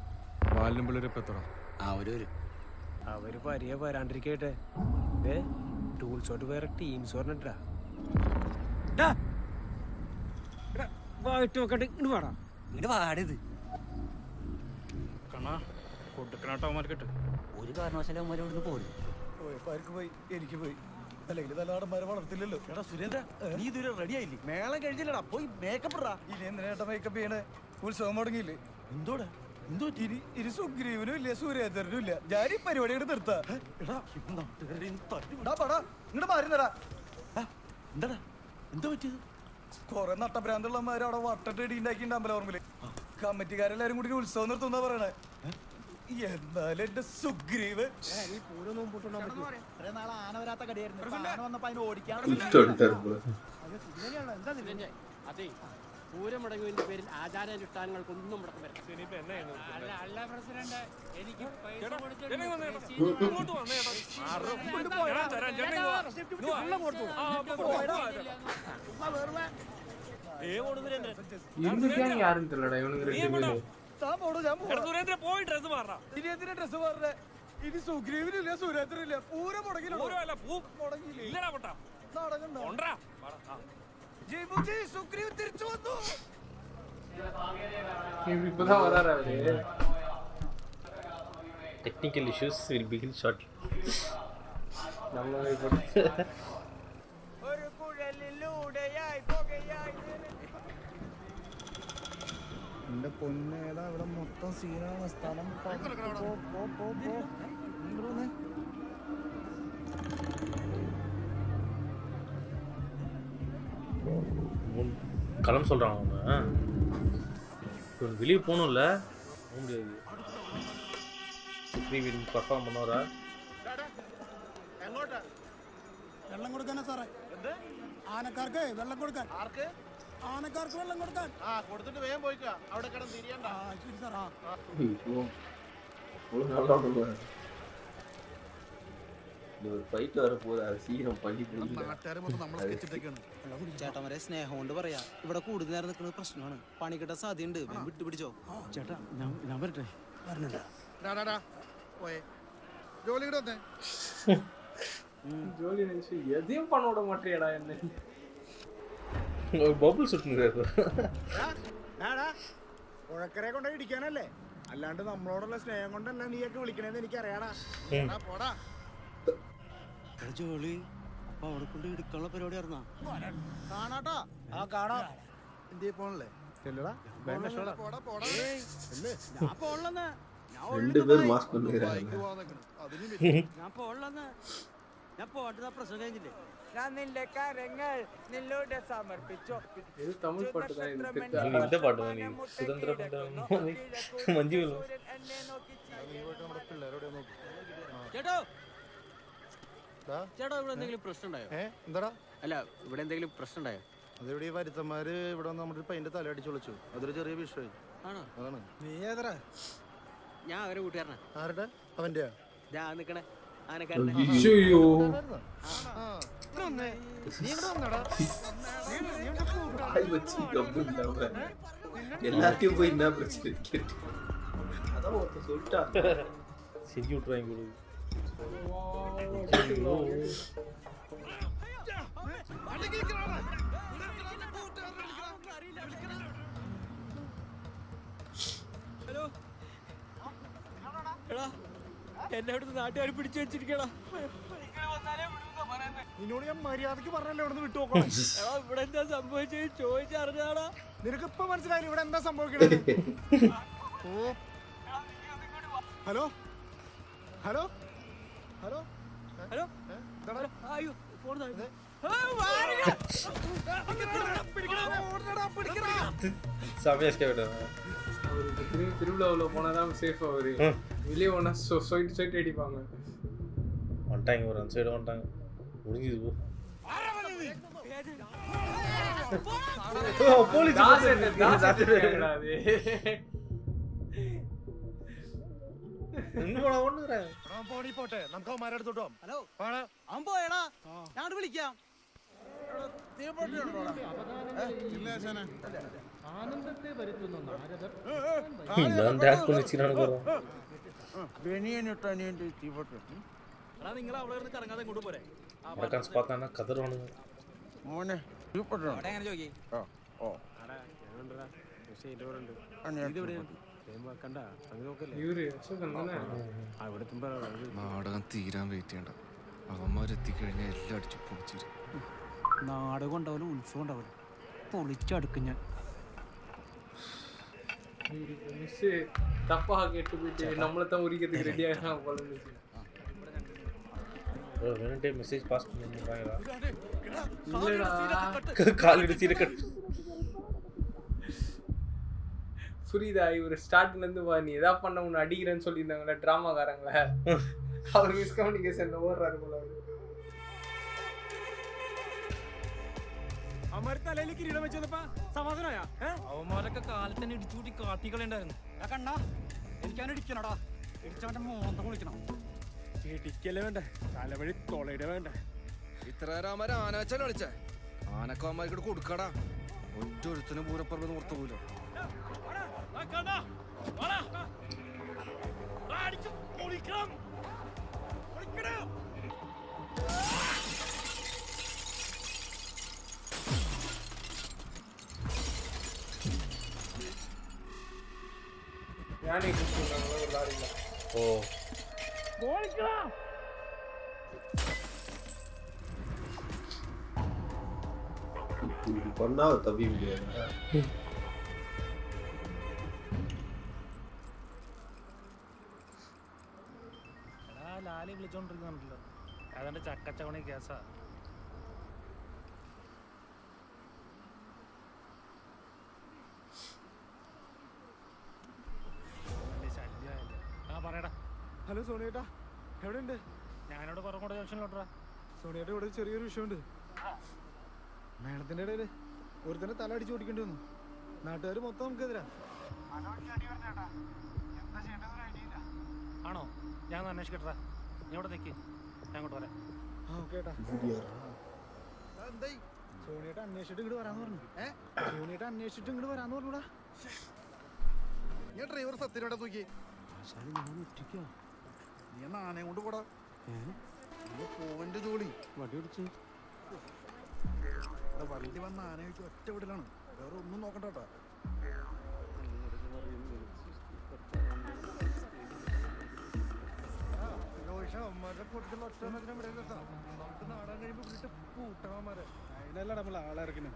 വാലിനും പിള്ളേരെ ഇപ്പം എത്തണം. ആ ഒരു അവര് പരിയെ വരാണ്ടിരിക്കട്ടെ. ടൂൾസോട്ട് വേറെ ടീംസ് പറഞ്ഞിട്ടാ വായിട്ട് നോക്കട്ടെ. ഇങ്ങോട്ട് പാടാ, ഇങ്ങോട്ട് പാടിയത് കണ്ണാ കൊടുക്കണാട്ടവന്മാർക്കിട്ട്. ഒരു കാരണവശാലും അവന്മാരെ ഇവിടുന്ന് പോരും. പോയി എനിക്ക് പോയി. അല്ലെങ്കിൽ തലനാടന്മാരെ വളർത്തില്ലല്ലോ. എടാ സുരേന്ദ്ര, നീ ഇതുവരെ റെഡി ആയില്ലേ? മേളം കഴിഞ്ഞില്ലടാ, പോയി മേക്കപ്പ് ഇടാ. ഇനി എന്തിനാ മേക്കപ്പ് ചെയ്യണേ? ഉത്സവം മുടങ്ങിയില്ലേ? എന്തോടാ ഇനി സുഗ്രീവനും ഇല്ല, സുരേന്ദ്രനും ഇല്ല. ഞാൻ ഈ പരിപാടിയോട് നിർത്താ. ഇങ്ങോട്ട് മാറുന്നടാ. എന്താടാ എന്താ പറ്റിയത്? കൊറേ നട്ടഭ്രാന്തുള്ളമാര് അവിടെ വട്ടട്ട് ഇടി ഉണ്ടാക്കിണ്ട് അമ്പലവർമ്മില്. കമ്മിറ്റിക്കാരെല്ലാരും കൂടി ഉത്സവം നിർത്തുന്ന പറയണേ. എന്നാലും എന്റെ സുഗ്രീവ് നാളെ ആന വരാത്ത കടിയായിരുന്നു. ആന വന്നപ്പോ അതിനെ ഓടിക്കാൻ അതെ പൂരം മുടങ്ങുവിന്റെ പേരിൽ ആചാരാനുഷ്ഠാനങ്ങൾക്കൊന്നും മുടക്കം വരാം. അല്ല പ്രസിഡന്റ്, എനിക്ക് இருந்துட்டாங்க யாருன்னு தெரியலடா இவனுக்கு ரெண்டு பேரும். ഇനി സുഗ്രീവനില്ല, സുരേന്ദ്രനില്ല. പൂരം മുടങ്ങിയില്ല. സുഗ്രീവ് തിരിച്ചു വന്നു. இப்பதான் வராரு அவரு. technical issues will begin shortly. ഒരു കുഴലിലൂടെയായി പുകയായി എന്റെ പൊന്നേടാ ഇവിടെ മൊത്തം സീനാണ് സ്ഥലം. கிளம்ப சொல்கிறான் அவங்க. வெளியே போகணும்ல, போக முடியாது. ப்ரீ வெட்டிங் பர்ஃபார்ம் பண்ணுவாரா? വെള്ളം കൊടുക്കാനാ സാറേ. ആനക്കാർക്ക് വെള്ളം കൊടുക്കാൻ. ആനക്കാർക്ക് വെള്ളം കൊടുക്കാൻ. കൊടുത്തിട്ട് വേഗം പോയിക്കാ. അവിടെ കിടന്ന് തിരിയണ്ട. ശരി സാർ. ഫൈറ്റ് വരെ പോകാ സീനം പണി. ചേട്ടന്മാരെ സ്നേഹം കൊണ്ട് പറയാ, ഇവിടെ കൂടുതൽ നേരം നിൽക്കുന്നത് പ്രശ്നമാണ്. പണി കിട്ടാൻ സാധ്യതയുണ്ട്. വിട്ടുപിടിച്ചോ ചേട്ടാ. ഞാൻ വരട്ടെ. വരണുണ്ടോ ജോലി ஜோலி நினைச்சு எதையும் பண்ண விட மாட்டேடா என்ன. ബബിൾ സുട്ടുന്നത് ഉഴക്കരെ കൊണ്ട് ഇടിക്കാനല്ലേ, അല്ലാണ്ട് നമ്മളോടുള്ള സ്നേഹം കൊണ്ടല്ല നീയൊക്കെ വിളിക്കണേന്ന് എനിക്കറിയാടാ. പോടാ ജോലി. അപ്പൊ അവിടെ കൊണ്ട് ഇടിക്കാനുള്ള പരിപാടി അറിഞ്ഞാ കാണാട്ടാ. കാണാം. ഇന്ത്യ പോണല്ലേ? ഞാൻ പോളന്ന്. ഞാൻ പോളന്ന്. ഞാൻ പോട്ടതാ പ്രസവം കഴിഞ്ഞില്ലേ. ഞാൻ നിന്റെ കാര്യങ്ങൾ നിന്നോട് സമർപ്പിച്ചോ. ഇത് തമിഴ് പാട്ട് தான் ഇത്. இந்த பாட்டு தான். நீ சுதந்திர മഞ്ജു ചേട്ടോ ചേട്ടോ ഇവിടെ എന്തെങ്കിലും പ്രശ്നം ഉണ്ടായോ? എന്താടാ? അല്ല ഇവിടെ എന്തെങ്കിലും പ്രശ്നം ഉണ്ടായോ? അതിവിടെ ഈ വരുത്തന്മാര് ഇവിടെ വന്ന് നമ്മുടെ പൈൻ്റെ തല അടിച്ചു വിളിച്ചു. അതൊരു ചെറിയ വിഷയമായി. ആണോ? അതാണ്. നീ ഏതാ? ഞാൻ അവരെ കൂട്ടുകാരനാ. ആരുടെ? അവന്റെ. ഞാൻ നിക്കണേ ആനക്കാരനെ. எல்லாத்தையும் போய் என்ன பிரச்சனை கேட்டு அதான் ஒருத்தர் சொல்லிட்டான். செஞ்சு விட்டுருவாங்க. ഹലോ എടാ, എന്നെ അവിടുത്തെ നാട്ടുകാർ പിടിച്ചു വെച്ചിരിക്കടാ. നിന്നോട് ഞാൻ മര്യാദക്ക് പറഞ്ഞല്ലേ ഇവിടെ വിട്ടു നോക്കണം. ഇവിടെ എന്താ സംഭവിച്ചത് ചോദിച്ചറിഞ്ഞാടാ. നിനക്ക് ഇപ്പൊ മനസ്സിലായില്ല ഇവിടെ എന്താ സംഭവിക്കണത്? ഹലോ ഹലോ ഹലോ ഹലോ അയ്യോ ഫോൺ திருவிழாவில் போனாதான் சேஃப். அவரு வெளியே போனா சொயிட்டு அடிப்பாங்க. வந்துட்டாங்க ஒரு அந்த சைடு வந்துட்டாங்க. முடிஞ்சது போ. പോട്ടെ നമുക്ക് അവന്മാരെടുത്തോട്ടോ. ഹലോ അവൻ പോയടാ. ഞാൻ വിളിക്കാം. ആനന്ദത്തെ വരുത്തുന്ന നാരദർ നിങ്ങൾ അവിടെ ഇരുന്ന് കറങ്ങാതെ ഇങ്ങോട്ട് പോരെ. മോനെ ചോദിക്കേ നാടകം തീരാൻ വെയിറ്റ് ചെയ്യണ്ട. അവന്മാരെത്തിക്കഴിഞ്ഞാൽ എല്ലാം അടിച്ചു പൊളിച്ചിരും. നാടകം ഉണ്ടാവില്ല, ഉത്സവം ഉണ്ടാവില്ല, പൊളിച്ചടുക്കും ഞാൻ. தப்பா கேட்டு போயிட்டு நம்மள தான் உரிக்கிறதுக்கு ரெடி ஆகலாம் போல இருந்துச்சு. வேணுட்டே மெசேஜ் பாஸ் பண்ணிடுறாங்களா? இல்லடா கால் இடிச்சிர கட். புரியுதா? இவர் ஸ்டார்ட்ல இருந்து வா, நீ எதா பண்ண உன்னை அடிக்கிறேன்னு சொல்லியிருந்தாங்களே டிராமாக்காரங்கள, அவர் மிஸ்கம்யூனிகேஷன்ல ஓடுறாரு போல. അവന്മാര് തലയിൽ കിരീടം വെച്ചപ്പോ സമാധാനമാ? അവന്മാരൊക്കെ കാലത്ത് തന്നെ ഇടിച്ചുകൂട്ടി കാട്ടിക്കളയുണ്ടായിരുന്നു. കണ്ണാ എനിക്കാണ് ഇടിക്കണടാ. ഇടിച്ചവന്റെ മോന്ത കുളിക്കണം. ഇടിക്കല്ലേ വേണ്ടേ, തലവഴി തൊളയിട വേണ്ടേ. ഇത്ര രാമര ആന വെച്ചാൽ കളിച്ചേ. ആനക്കന്മാർക്കിട്ട് കൊടുക്കടാ. ഒറ്റൊരുത്തനും പൂരപ്പറമ്പ് ഓർത്തു പോലോ. ഞാനേ കുറിച്ച് ലാറില്ല. ഓ பண்ணா தப்பி முடியாது. ലാലി വിളിച്ചോണ്ടിരിക്കുന്നുണ്ടല്ലോ. അതെന്റെ ചക്കച്ചവണി കേസാ. പറയടാ. ഹലോ സോണിയേട്ടാ, എവിടെയുണ്ട്? ഞാനിവിടെ കുറങ്ങോട് ജംഗ്ഷനിലോട്ടാ. സോണിയേട്ടാ, ഇവിടെ ചെറിയൊരു വിഷയമുണ്ട്. മേളത്തിന്റെ ഇടയിൽ ഒരുത്തന്നെ തല അടിച്ച് ഓടിക്കേണ്ടി വന്നു. നാട്ടുകാർ മൊത്തം നമുക്കെതിരാ. ആണോ? ഞാൻ അന്വേഷിക്കട്ടാ. നീ ഇവിടെ നിൽക്കി, ഞാൻ അങ്ങോട്ട് വരാം. സോണിയേട്ടാ അന്വേഷിച്ചിട്ട് ഇങ്ങോട്ട് വരാന്ന് പറഞ്ഞു. സോണിയേട്ടാ അന്വേഷിച്ചിട്ട് ഇങ്ങോട്ട് വരാന്ന് പറഞ്ഞൂടാ. ഞാൻ ഡ്രൈവർ സത്യനോടെ നോക്കി. നീ നാണയം കൊണ്ട് പോടാ. പോവന്റെ ജോലി വണ്ടി പിടിച്ച് വണ്ടി വന്ന ആനയ്ക്ക് ഒറ്റ വിടലാണ്. വേറെ ഒന്നും നോക്കണ്ട. അതിനല്ല നമ്മൾ ആളെ ഇറക്കുന്നു.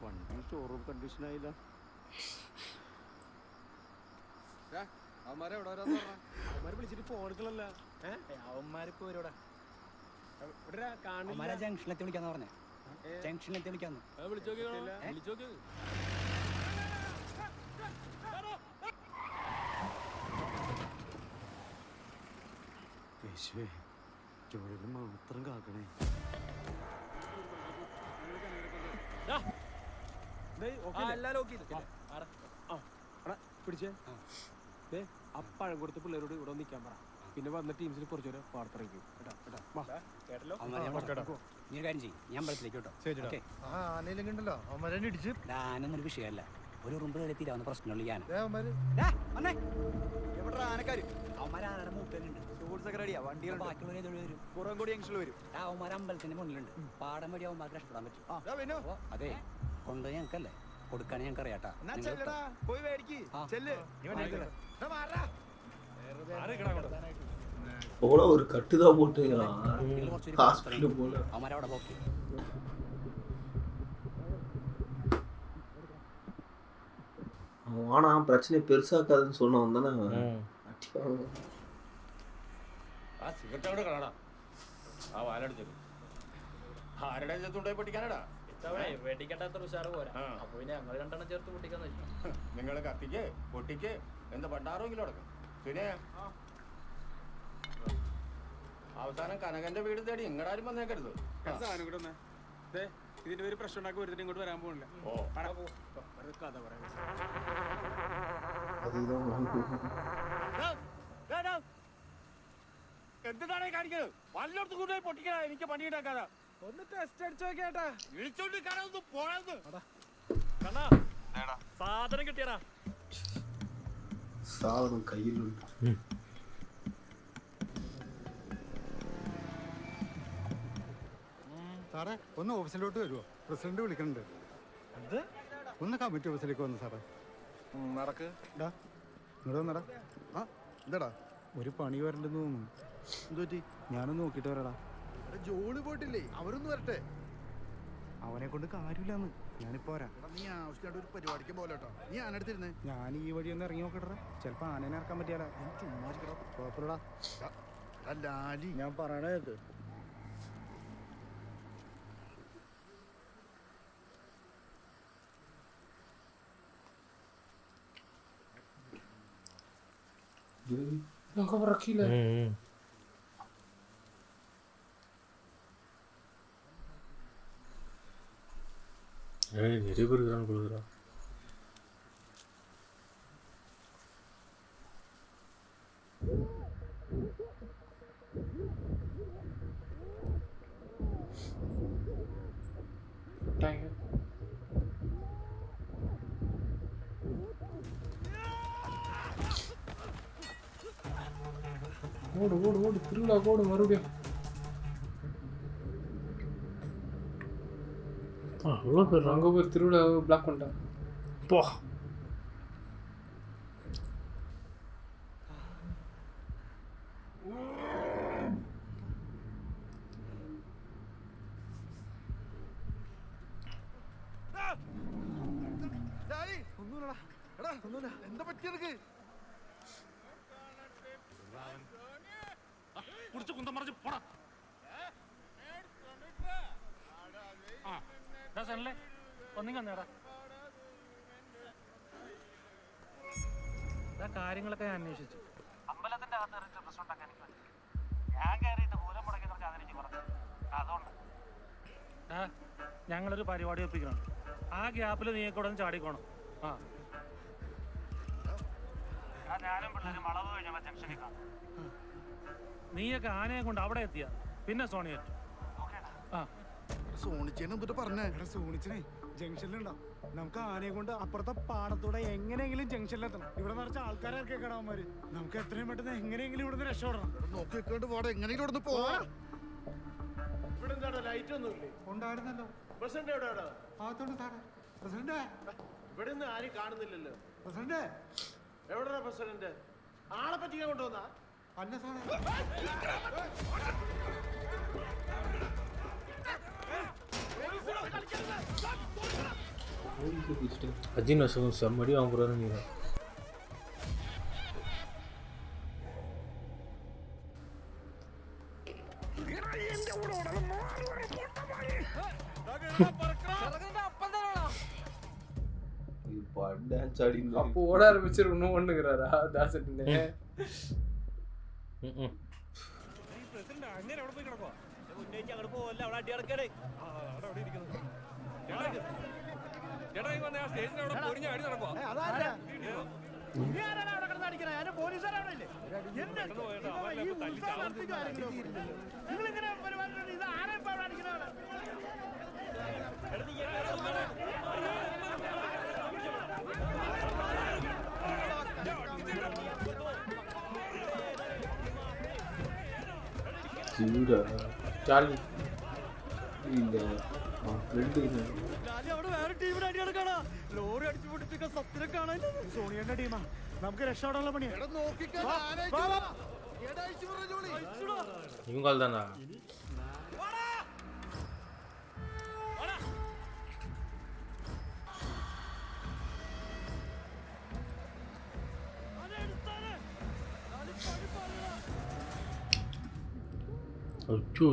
വണ്ടി ഷോറൂം കണ്ടീഷൻ ആയില്ല. അവന്മാരെ എവിടെ വരാന്ന് പറഞ്ഞ? അവന്മാരെ വിളിച്ചിട്ട് ഫോൺ എടുക്കലല്ല. അവന്മാരിപ്പോ വരൂടാ. ജംഗ്ഷനിലെത്തി വിളിക്കാന്ന് പറഞ്ഞേ. ജംഗ്ഷനിലെത്തി വിളിക്കാന്ന് വിളിച്ചോക്ക്. യേശുവേ, ജോലിയിൽ മാത്രം കാക്കണേ. പിടിച്ചേ. അപ്പഴം കൊടുത്ത് പിള്ളേരോട് ഇവിടെ നിൽക്കാൻ പറ. പിന്നെ വന്ന ടീംസിൽ കുറച്ചു നേരം വാർത്തറിയിക്കും. നീ കാര്യം ചെയ്യും, ഞാൻ വെള്ളത്തിലേക്ക് കേട്ടോ. ആനയിലും ഉണ്ടല്ലോ അവന്മാരെ ഇടിച്ച്. ഞാനൊന്നും ഒരു വിഷയമല്ല. ഒരു റൂം വരെ തീരാവുന്ന പ്രശ്നമുള്ള ഞാൻ അവന്മാർ അമ്പലത്തിന്റെ മുന്നിലുണ്ട്. പാടം വഴി അവന്മാർക്ക് രക്ഷപ്പെടാൻ പറ്റും. അതെ, കൊണ്ട് ഞങ്ങൾക്കല്ലേ കൊടുക്കാൻ ഞങ്ങൾക്ക് അറിയാട്ടാ. ஒரு கட்டுதான் போட்டு ஹாஸ்பிட்டல் போல. அவரവിടെ போக்கி ஆனா பிரச்சனை பெருசாக்காதுன்னு சொன்னவன் தானே വെട്ടിക്കെട്ടാത്ര ഉഷാറ് പോരാ. അപ്പൊ പിന്നെ ഞങ്ങൾ രണ്ടെണ്ണം ചേർത്ത് പൊട്ടിക്കാന്ന് വെച്ചു. നിങ്ങൾ കത്തിക്ക് പൊട്ടിക്ക് എന്ത് പണ്ടാറെങ്കിലും അടക്കും. പിന്നെ അവസാനം കനകന്റെ വീട് തേടി ഇങ്ങടാരും വന്നേക്കരുത്. ഇതിന്റെ പേര് പ്രശ്നം ഉണ്ടാക്കി ഒരുത്തിന് ഇങ്ങോട്ട് വരാൻ പോകില്ല. കഥ പറയാം. എന്താണ് കാണിക്കുന്നത്? വല്ലയിടത്തും കൊണ്ടുപോയി പൊട്ടിക്കാ. എനിക്ക് പണിയിട്ടാക്കാതാ. ഒന്ന് ടെസ്റ്റ് അടിച്ചു നോക്കിയാട്ടാ. വിളിച്ചോണ്ട് കാണാൻ പോണത്. സാധനം കിട്ടിയടാ. സാധനം കയ്യിലുണ്ട്. സാറേ, ഒന്ന് ഓഫീസിലോട്ട് വരുമോ? പ്രസിഡന്റ് വിളിക്കുന്നുണ്ട്. ഒന്ന് കമ്മിറ്റി ഓഫീസിലേക്ക് വന്നു സാറേ. നടക്ക്. ഇങ്ങോട്ട് വന്നടാ. എന്താടാ? ഒരു പണി വരണ്ടെന്ന് തോന്നുന്നു. എന്തുപറ്റി? ഞാനൊന്ന് നോക്കിയിട്ട് വരടാ. ജോലി പോയിട്ടില്ലേ? അവരൊന്നും വരട്ടെ. അവനെ കൊണ്ട് കാര്യമില്ലാന്ന്. ഞാനിപ്പോ വരാം. നീ ആവശ്യമായിട്ട് ഒരു പരിപാടിക്ക് പോലെട്ടോ. നീ ആനടുത്തിരുന്നേ. ഞാൻ ഈ വഴി ഒന്ന് ഇറങ്ങി നോക്കട്ടെ. ചിലപ്പോ ആനേനെ ഇറക്കാൻ പറ്റിയാലോ. ചുമ്മാ കുഴപ്പമില്ലടാ. ലാലി, ഞാൻ പറയണത് ഞങ്ങൾക്ക് പറക്കില്ല. நிறைய பேர் இருக்கிறாங்க கொடுக்குறா. ஓடு ஓடு ஓடு, திருவிழா ஓடு மறுபடியும். அவ்வளோ பேர் அங்கே போய் திருவிழா பிளாக் பண்ணிட்டேன். போ എന്താ പറ്റിയെടുക്ക്? കുടിച്ച് കുന്തം മറിച്ച് പോടാ. സനല്ലേ ഒന്നിങ്ങ നേടാ. കാര്യങ്ങളൊക്കെ ഞാൻ അന്വേഷിച്ചു. അമ്പലത്തിന്റെ അകത്ത് പ്രശ്നം ഉണ്ടാക്കാൻ എനിക്ക് പറ്റില്ല. ഞാൻ കയറിയിട്ട് പൂരം മുടക്കി ആദരിച്ച് പറഞ്ഞു. അതുകൊണ്ട് ഞങ്ങളൊരു പരിപാടി ഒപ്പിക്കണം. ആ ഗ്യാപ്പിൽ നീയൊക്കെ ഉടനെ ചാടിക്കോണം. ഞാനും പിള്ളേരും വളവ് കഴിഞ്ഞ ജംഗ്ഷനിൽ കാണും. നീയൊക്കെ ആനയെ കൊണ്ട് അവിടെ എത്തിയ പിന്നെ സോണിയ സോണിച്ചേനെ എന്നിട്ട് പറഞ്ഞേ സോണിച്ചനെ ജംഗ്ഷനിലുണ്ടോ? നമുക്ക് ആനയെ കൊണ്ട് അപ്പുറത്തെ പാടത്തൂടെ എങ്ങനെയെങ്കിലും ജംഗ്ഷനിലെത്തണം. ഇവിടെ നിറച്ച ആൾക്കാരൊക്കെ കടവന്മാര്. നമുക്ക് എത്രയും പെട്ടെന്ന് എങ്ങനെയെങ്കിലും ഇവിടുന്ന് രക്ഷപ്പെടണം. നോക്കിക്കൊണ്ട് പോടെ, എങ്ങനെയെങ്കിലും ഇവിടുന്ന് പോവാ. ഇവിടെ എന്താ ലൈറ്റ് ഒന്നും ഇല്ലേ? ഉണ്ടായിരുന്നല്ലോ. പ്രസിഡന്റ് എവിടെയാണോ? ഭാഗത്തോണ്ട് സാറേ. പ്രസിഡന്റ് ഇവിടെ നിന്ന് ആരും കാണുന്നില്ലല്ലോ. പ്രസിഡന്റ് എവിടെയാ പ്രസിഡന്റ്? ആളെ പറ്റിക്കാൻ കൊണ്ടുവന്നാ? അല്ല സാറേ. அஜின் வசம் செம்மடி வாங்க போறாரு நீங்க. அப்போ ஓட ஆரம்பிச்சு இன்னும் ஒண்ணுங்கிறாரா தாசட்டின்னு. അങ്ങനെ അവിടെ പോയി കിടക്കോ? ഉന്നയിച്ച് അങ്ങോട്ട് പോവല്ല, അവിടെ അടി നടക്കണേ. അവിടെ ഇരിക്കുന്നു. ചേട്ടാ ഈ വന്ന ആ സ്റ്റേജിന്റെ അവിടെ പൊരിഞ്ഞ അടി നടക്കുവാ. ചാർലി ലോറി അടിച്ചു പൊട്ടിച്ചൊക്കെ സത്യനെ കാണാൻ സോണിയുടെ ടീമാ. നമുക്ക് രക്ഷപ്പെടാനുള്ള പണിയാ. இவங்க தானா? அச்சோ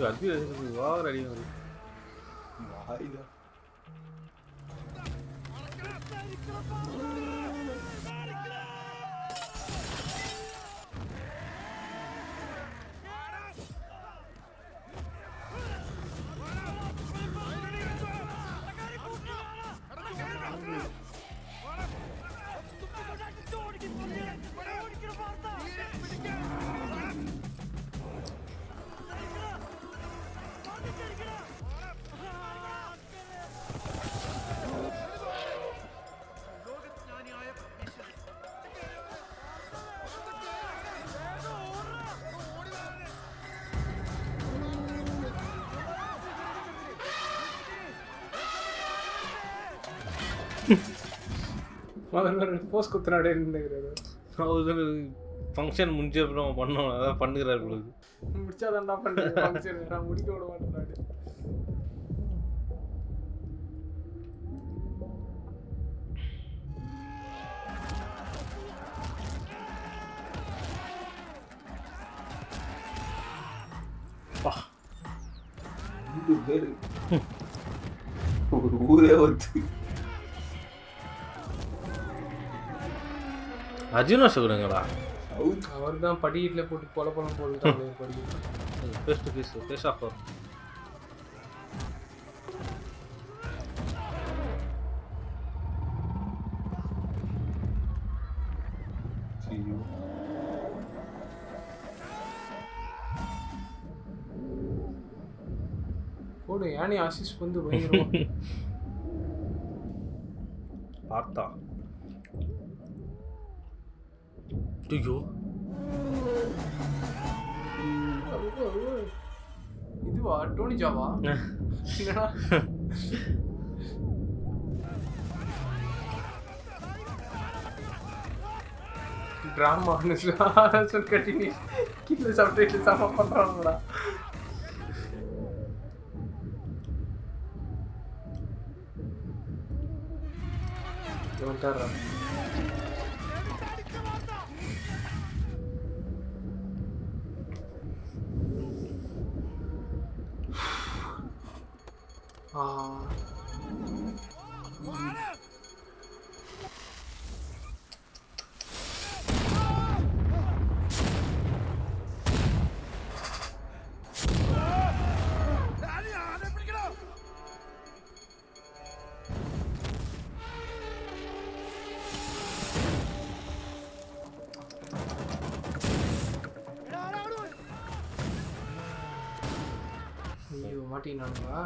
அது ஓவர் அடி வருது. போஸ் குத்துனாடே நின்னுக்கிறாரு. அவர் ஃபங்க்ஷன் முடிஞ்ச அப்புறம் பண்ணோம், அதான் பண்ணுகிறார் உங்களுக்கு. முடிச்சாதான்டா பண்ணுறது ஃபங்க்ஷன். நான் முடிக்க விட மாட்டேன். ஒரு ஊரே வந்து அர்ஜுன் அசோகனுங்களா? அவர் தான் படிக்கட்டில் போட்டு கொலை பண்ண போட்டுட்டாங்க. படிக்கட்டு face to face face off வரும். போடு யானி ஆசிஸ் வந்து பயங்கரமா பார்த்தா. ஐயோ இதுவா டோனி ஜாவா? ட்ராமா கட்டினி கீழே சப்டைட்டில் சாமா பண்றாங்கடா. விட்டாடுறான். ஐயோ மாட்டினானுங்களா?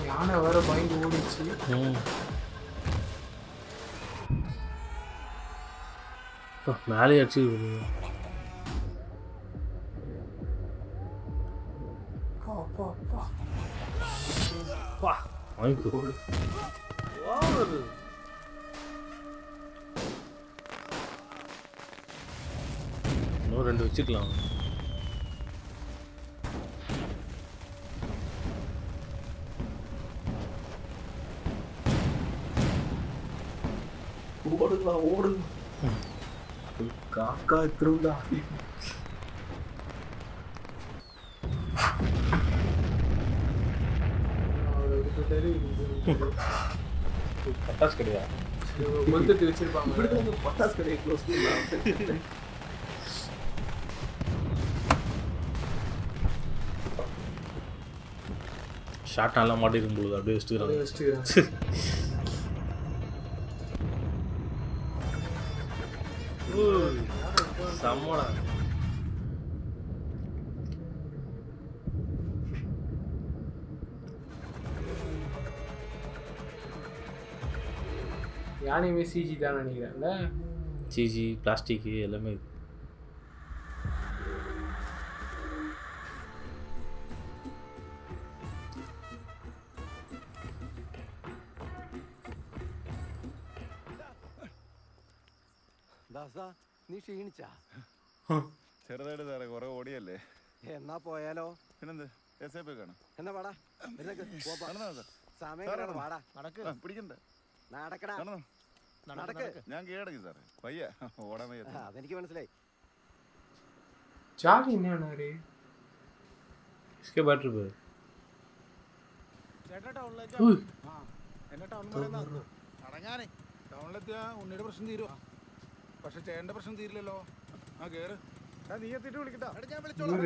யானை வர பயந்து ஓடிச்சு. மேலே அடிச்சு வாங்கிக்கோ. இன்னும் 2 வச்சுக்கலாம். ஓடுங்க காக்கா திருந்தா. பட்டாசு கடையா கொளுத்து வச்சிருப்பாங்க. பட்டாசு கடையை க்ளோஸ் பண்ணலாம். ஷார்ட் நல்லா மாட்டிருக்கும் பொழுது அப்படியே வச்சுக்கிறாங்க. சம்மடா. யானையுமே சிஜி தான் நினைக்கிறேன்ல. சிஜி பிளாஸ்டிக் எல்லாமே. ദാസാ നീ ക്ഷീണിച്ചാ? ചെറുതായിട്ട് സാറേ കുറെ ഓടിയല്ലേ. എന്നാ പോയാലോ? പിന്നെന്ത് SAP കാണാം. എന്നാ വാടാ സമയം വാടാ. പിടിക്കണ്ട നടക്കടാ. നടക്ക്. ഞാൻ കീഴടക്കി സാറേ. പയ്യ ഓടാൻ വയ്യ. അതെനിക്ക് മനസ്സിലായി. ചാർജ് എന്നാണ് इसके बैटरी पे ചേട്ടാ ടൗണിലേക്ക്. എന്നെ ടൗണിൽ വരെ അടങ്ങാനേ. ടൗണിലെത്തിയാ ഉണ്ണിയുടെ പ്രശ്നം തീരുവാ. പക്ഷെ ചേട്ടന്റെ പ്രശ്നം തീരില്ലല്ലോ. ആ കേറ്. നീ എത്തിയിട്ട് വിളിക്കട്ടാ. ഞാൻ വിളിച്ചോളാം.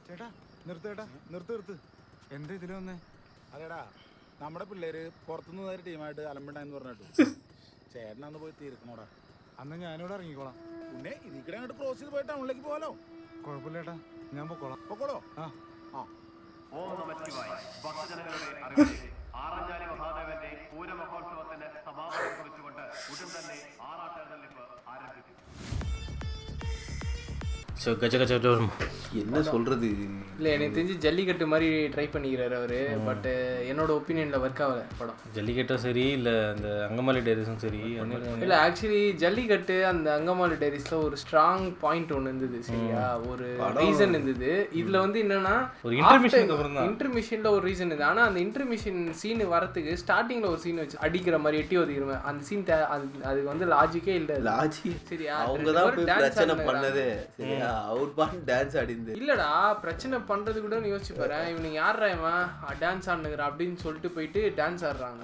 ചേട്ടാ നിർത്തേട്ടാ നിർത്ത്. എന്താ ഇതിൽ വന്നേ? അതേടാ നമ്മുടെ പിള്ളേര് പുറത്തുനിന്ന് നേരെ ടീമായിട്ട് അലമ്പുണ്ടായെന്ന് പറഞ്ഞിട്ടു. ചേട്ടനന്ന് പോയി തീർക്കണോടാ. അന്ന് ഞാനിവിടെ ഇറങ്ങിക്കോളാം. പിന്നെ ഇതിക്കടെ അങ്ങോട്ട് ക്രോസ് ചെയ്ത് പോയി ടൗണിലേക്ക് പോകാലോ. കുഴപ്പമില്ല ചേട്ടാ, ഞാൻ പൊക്കോളോ. ആ ആറഞ്ചാലി മഹാദേവന്റെ പൂരമഹോത്സവത്തിന് സമാപനം കുറിച്ചുകൊണ്ട് ഉടൻ തന്നെ ആറാട്ടെഴുന്നള്ളിപ്പ് ആരംഭിക്കും. என்ன சொல்றது? இல்லை எனக்கு தெரிஞ்சு ஜல்லிக்கட்டு மாதிரி ட்ரை பண்ணிக்கிறாரு அவரு. பட் என்னோட ஒப்பீனியனில் ஒர்க் ஆகலை படம். ஜல்லிக்கட்டும் சரி இல்லை அந்த அங்கமாலி டைரிஸும் சரி. இல்லை ஆக்சுவலி ஜல்லிக்கட்டு அந்த அங்கமாலி டைரிஸில் ஒரு ஸ்ட்ராங் பாயிண்ட் ஒன்று இருந்தது. சரியா, ஒரு ரீசன் இருந்தது. இதில் வந்து என்னன்னா ஒரு இன்டர்மிஷனில் ஒரு ரீசன் இருந்தது. ஆனால் அந்த இன்டர்மிஷன் சீன் வரத்துக்கு ஸ்டார்டிங்கில் ஒரு சீன் வச்சு அடிக்கிற மாதிரி எட்டி ஒதுக்கிற மாதிரி அந்த சீன் அதுக்கு வந்து லாஜிக்கே இல்லை. லாஜிக் சரியா, அவங்க தான் பிரச்சனை பண்ணதே. சரியா, அவுட் பான் டான்ஸ் ஆடிந்து இல்லடா பிரச்சனை பண்றது கூட யோசிச்சு பாரு. இவனுக்கு யாரா இவன் டான்ஸ் ஆடுனுங்கிற அப்படின்னு சொல்லிட்டு போயிட்டு டான்ஸ் ஆடுறாங்க.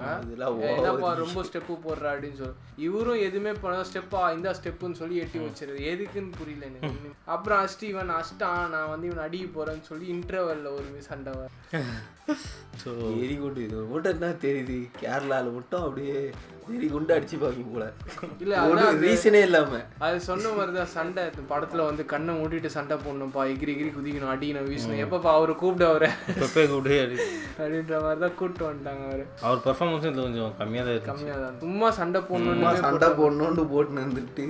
என்னப்பா ரொம்ப ஸ்டெப்பு போடுற அப்படின்னு சொல்லி இவரும் எதுவுமே பண்ண ஸ்டெப்பா இந்த ஸ்டெப்புன்னு சொல்லி எட்டி வச்சிருது. எதுக்குன்னு புரியல எனக்கு. அப்புறம் இவன் அஷ்டான் நான் வந்து இவன் அடிக்க போறேன்னு சொல்லி இன்டர்வெல்ல ஒரு சண்டை வெரி குட். இது மட்டும் என்ன தெரியுது, கேரளாவில் மட்டும் அப்படியே வெரி குண்டு அடிச்சுப்பாங்க போல. இல்ல ரீசனே இல்லாம அது சொன்ன மாதிரிதான் சண்டை. படத்துல வந்து கண்ணை மூட்டிட்டு சண்டை போடணும்ப்பா, எகிரி குதிக்கணும், அடிக்கணும், வீசணும். எப்பப்பா அவரை கூப்பிட்டு அவரை அப்படின்ற மாதிரிதான் கூப்பிட்டு வந்துட்டாங்க. அவர் பெர்ஃபார்மன்ஸ் கொஞ்சம் கம்மியாக தான் சும்மா சண்டை போடணும்னு போட்டுன்னு இருந்துட்டு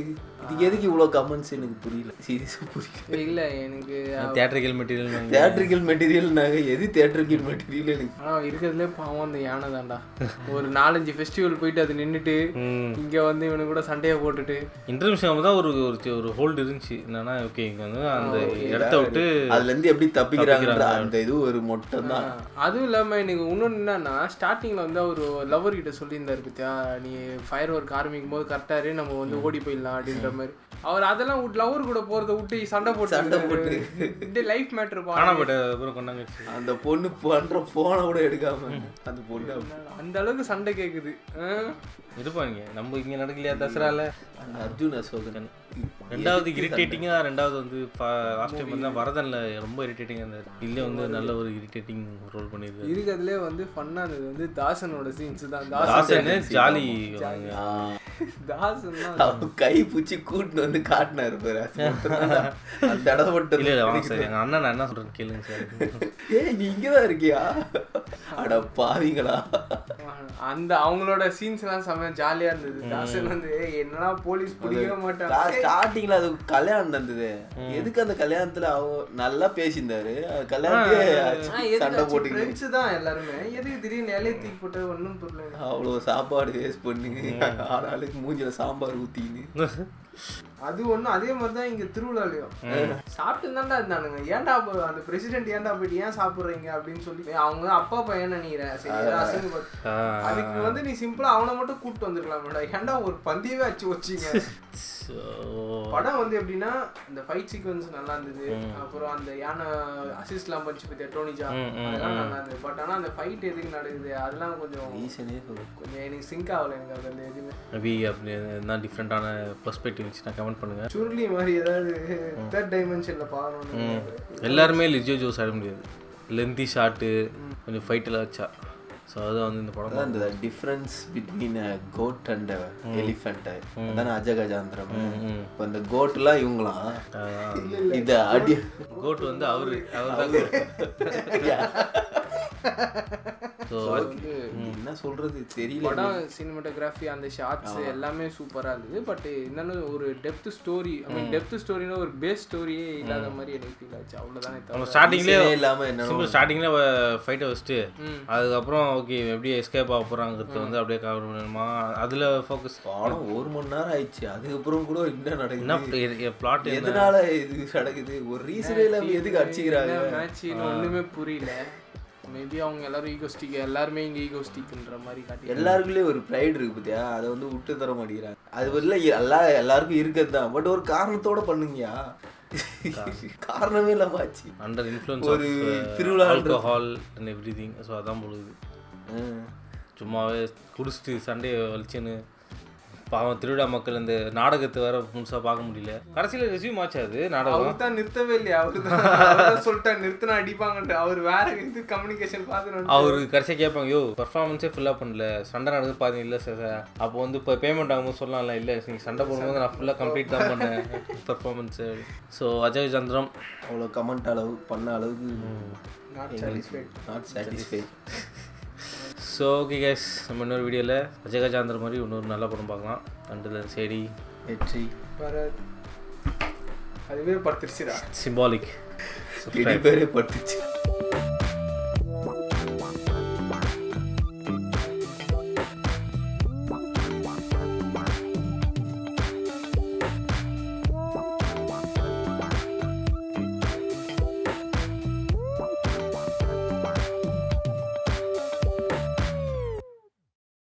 இது எதுக்கு இவ்வளோ கமெண்ட்ஸ் எனக்கு புரியல, சீரியஸாக புரியல. இல்லை எனக்கு தியேட்ரிக்கல் மெட்டீரியல் தியேட்ரிக்கல் மெட்டீரியல்னாங்க எது தியேட்ரிக்கல் மெட்டீரியல் எனக்கு. ஆனால் இருக்கிறதுலே பாவம் அந்த யானை தான்டா. ஒரு 4-5 ஃபெஸ்டிவல் போயிட்டு அது நின்றுட்டு இங்கே வந்து இவனுக்கு கூட சண்டையை போட்டுட்டு இன்டர்வியூஷன் தான் ஒரு ஹோல்டு இருந்துச்சு. என்னன்னா ஓகே இங்கே வந்து அந்த இடத்த விட்டு அதுலேருந்து எப்படி தப்பிக்கிறாங்க அந்த இது ஒரு மொட்டம் தான். அதுவும் இல்லாமல் எனக்கு இன்னொன்று என்னன்னா ஸ்டார்டிங்கில் வந்து அவர் லவர் கிட்ட சொல்லியிருந்தாரு பத்தியா, நீ ஃபயர் ஒர்க் ஆரம்பிக்கும் போது கரெக்டாக நம்ம வந்து ஓடி போயிடலாம் அப்படின்ற மாதிரி. அவர் அதெல்லாம் லவர் கூட போறதை விட்டு சண்டை போட்டு இந்த லைஃப் மேட்டர் கொண்டாங்க. அந்த பொண்ணு பண்ற போனை கூட எடுக்காம அந்த பொண்ணு அந்த அளவுக்கு சண்டை கேக்குது. இருப்பாங்க நம்ம இங்க நடக்கலையா தசரால. அர்ஜுன் அசோகன் ரெண்டாவது இரிட்டேட்டிங்கா, ரெண்டாவது வந்து லாஸ்ட் டைம் வந்து வரதன்ல ரொம்ப இரிட்டேட்டிங்கா இருந்தாரு. இதுல வந்து நல்ல ஒரு இரிட்டேட்டிங் ரோல் பண்ணிருக்காரு. இருக்கிறதுலே வந்து ஃபன்னா இருந்தது வந்து தாசனோட சீன்ஸ் தான். தாசன் ஜாலி தாசன் கை பூச்சி கூட்டின்னு வந்து காட்டினாரு பாரு. அந்த இடம் மட்டும் இல்ல சார், எங்க அண்ணன் நான் என்ன சொல்றேன் கேளுங்க சார். ஏய் நீ இங்கதான் இருக்கியா? அட பாவிங்களா. அந்த அவங்களோட சீன்ஸ் எல்லாம் செம்ம ஜாலியா இருந்தது. தாசன் வந்து என்னன்னா போலீஸ் பிடிக்கவே மாட்டாங்க. ஸ்டார்டிங்ல அது கல்யாணம் நடந்தது. எதுக்கு அந்த கல்யாணத்துல அவங்க நல்லா பேசியிருந்தாரு, கல்யாணத்துக்கு சண்டை போட்டு ஃப்ரெண்ட்ஸ் தான் எல்லாருமே. எதுக்கு திடீர்னு இலையை தூக்கி போட்டு ஒன்றும் புரியல. அவ்வளோ சாப்பாடு வேஸ்ட் பண்ணி ஆளாளுக்கு மூஞ்சில சாம்பார் ஊத்தின்னு அது ஒன்றும் அதே மாதிரி தான் இங்கே திருவிழாலையும் சாப்பிட்டு தான்டா இருந்தானுங்க. ஏன்டா அந்த பிரசிடென்ட் ஏன்டா போயிட்டு ஏன் சாப்பிட்றீங்க அப்படின்னு சொல்லி அவங்க அப்பா பையன் நினைக்கிறேன். அதுக்கு வந்து நீ சிம்பிளா அவனை மட்டும் கூப்பிட்டு வந்துருக்கலாம். ஏன்டா ஒரு பந்தியவே அச்சு வச்சிங்க. படம் வந்து எப்படின்னா இந்த ஃபைட் சீக்வன்ஸ் நல்லா இருந்தது. அப்புறம் அந்த யானை அசிஸ்ட்லாம் பண்ணிச்சு பத்தியா டோனிஜா, அதெல்லாம் நல்லா இருந்தது. பட் ஆனால் அந்த ஃபைட் எதுக்கு நடக்குது அதெல்லாம் கொஞ்சம் எனக்கு சிங்க் ஆகலை. எனக்கு அது அந்த எதுவுமே மேபி அப்படி என்ன டிஃப்ரெண்டான பெர்ஸ்பெக்டிவ் இருந்துச்சுன்னா கமெண்ட் பண்ணுங்க. சுருளி மாதிரி ஏதாவது தேர்ட் டைமென்ஷனில் பார்க்கணும். எல்லாருமே லிஜோ ஆட முடியாது. லென்த்தி ஷாட்டு கொஞ்சம் ஃபைட் எல்லாம் வச்சா. ஸோ அது வந்து இந்த படம் அந்த difference between goat and elephant அதான அஜகஜாந்திரம். இப்போ இந்த கோட்லாம் இவங்களாம் இது அடி கோட் வந்து அவரு என்ன சொல்றது தெரியல. படம் சினிமாட்டோகிராஃபி அந்த ஷார்ட்ஸ் எல்லாமே சூப்பராக இருந்தது. பட் என்னன்னு ஒரு டெப்த் ஸ்டோரி, ஐ மீன் டெப்த் ஸ்டோரினா ஒரு பேஸ் ஸ்டோரியே இல்லாத மாதிரி எனக்கு ஃபீல் ஆச்சு. அவ்வளோதானே தவிர ஸ்டார்டிங்லேயே இல்லாமல் என்ன ஸ்டார்டிங்கில் ஃபைட்டை வச்சுட்டு அதுக்கப்புறம் ஓகே எப்படி எஸ்கேப் ஆக போகிறாங்கிறது வந்து அப்படியே கவர் பண்ணணுமா அதில் ஃபோக்கஸ். படம் 1 மணி நேரம் ஆயிடுச்சு. அதுக்கப்புறம் கூட என்ன நடக்குது, பிளாட் எதனால இது நடக்குது, ஒரு ரீசனே இல்லாம எதுக்கு அடிச்சுக்கிறாங்க மேட்ச் ஒன்றுமே புரியல. மேபி அவங்க எல்லாரும் ஈகோஸ்டிக், எல்லாருமே இங்கே ஈகோஸ்டிக்ன்ற மாதிரி காட்டி எல்லாருக்குள்ளே ஒரு ப்ரைட் இருக்கு பார்த்தியா, அதை வந்து விட்டு தர மாட்டேங்கிறாங்க. அது வரல எல்லாருக்கும் இருக்கிறது தான். பட் ஒரு காரணத்தோட பண்ணுங்கயா, காரணமே இல்லாம ஆச்சு. அண்டர் இன்ஃப்ளூயன்ஸ் ஒரு திருவிழா ஆல்கஹால் அண்ட் எவ்ரிதிங். ஸோ அதான் பொழுது சும்மாவே குடிச்சிட்டு சண்டையை வலிச்சுன்னு பாவம் திருவிழா மக்கள் இந்த நாடகத்தை வேற முழுசாக பார்க்க முடியல. கடைசியில் ரெஸ்யூம் ஆச்சு அது நாடகம். அவர் தான் நிறுத்தவே இல்லையா, அவர் தான் சொல்லிட்டாரு நிறுத்தினா அடிப்பாங்கன்ட்டு. அவர் வேற இது கம்யூனிகேஷன் பார்த்துட்டு அவரு கடைசியாக கேட்பாங்க, யோ பர்ஃபார்மன்ஸே ஃபுல்லாக பண்ணல, சண்டை நடக்குது பாருங்க. இல்லை சார் அப்போ வந்து இப்போ பேமெண்ட் ஆகும்போது சொல்லலாம்ல, இல்லை நீங்கள் சண்டை போடும்போது நான் ஃபுல்லாக கம்ப்ளீட் தான் பண்ணேன் பர்ஃபார்மன்ஸு. ஸோ அஜய் சந்திரம் அவ்வளோ கமெண்ட் அளவு பண்ண அளவுக்கு not satisfied. So okay guys, நம்ம இன்னொரு வீடியோவில் அஜயகாச்சாந்திர மாதிரி இன்னொரு நல்ல படம் பார்க்கலாம். அண்டு சரி வெற்றி அதுவே படுத்துருச்சுடா, சிம்பாலிக் பேரே படுத்துச்சு.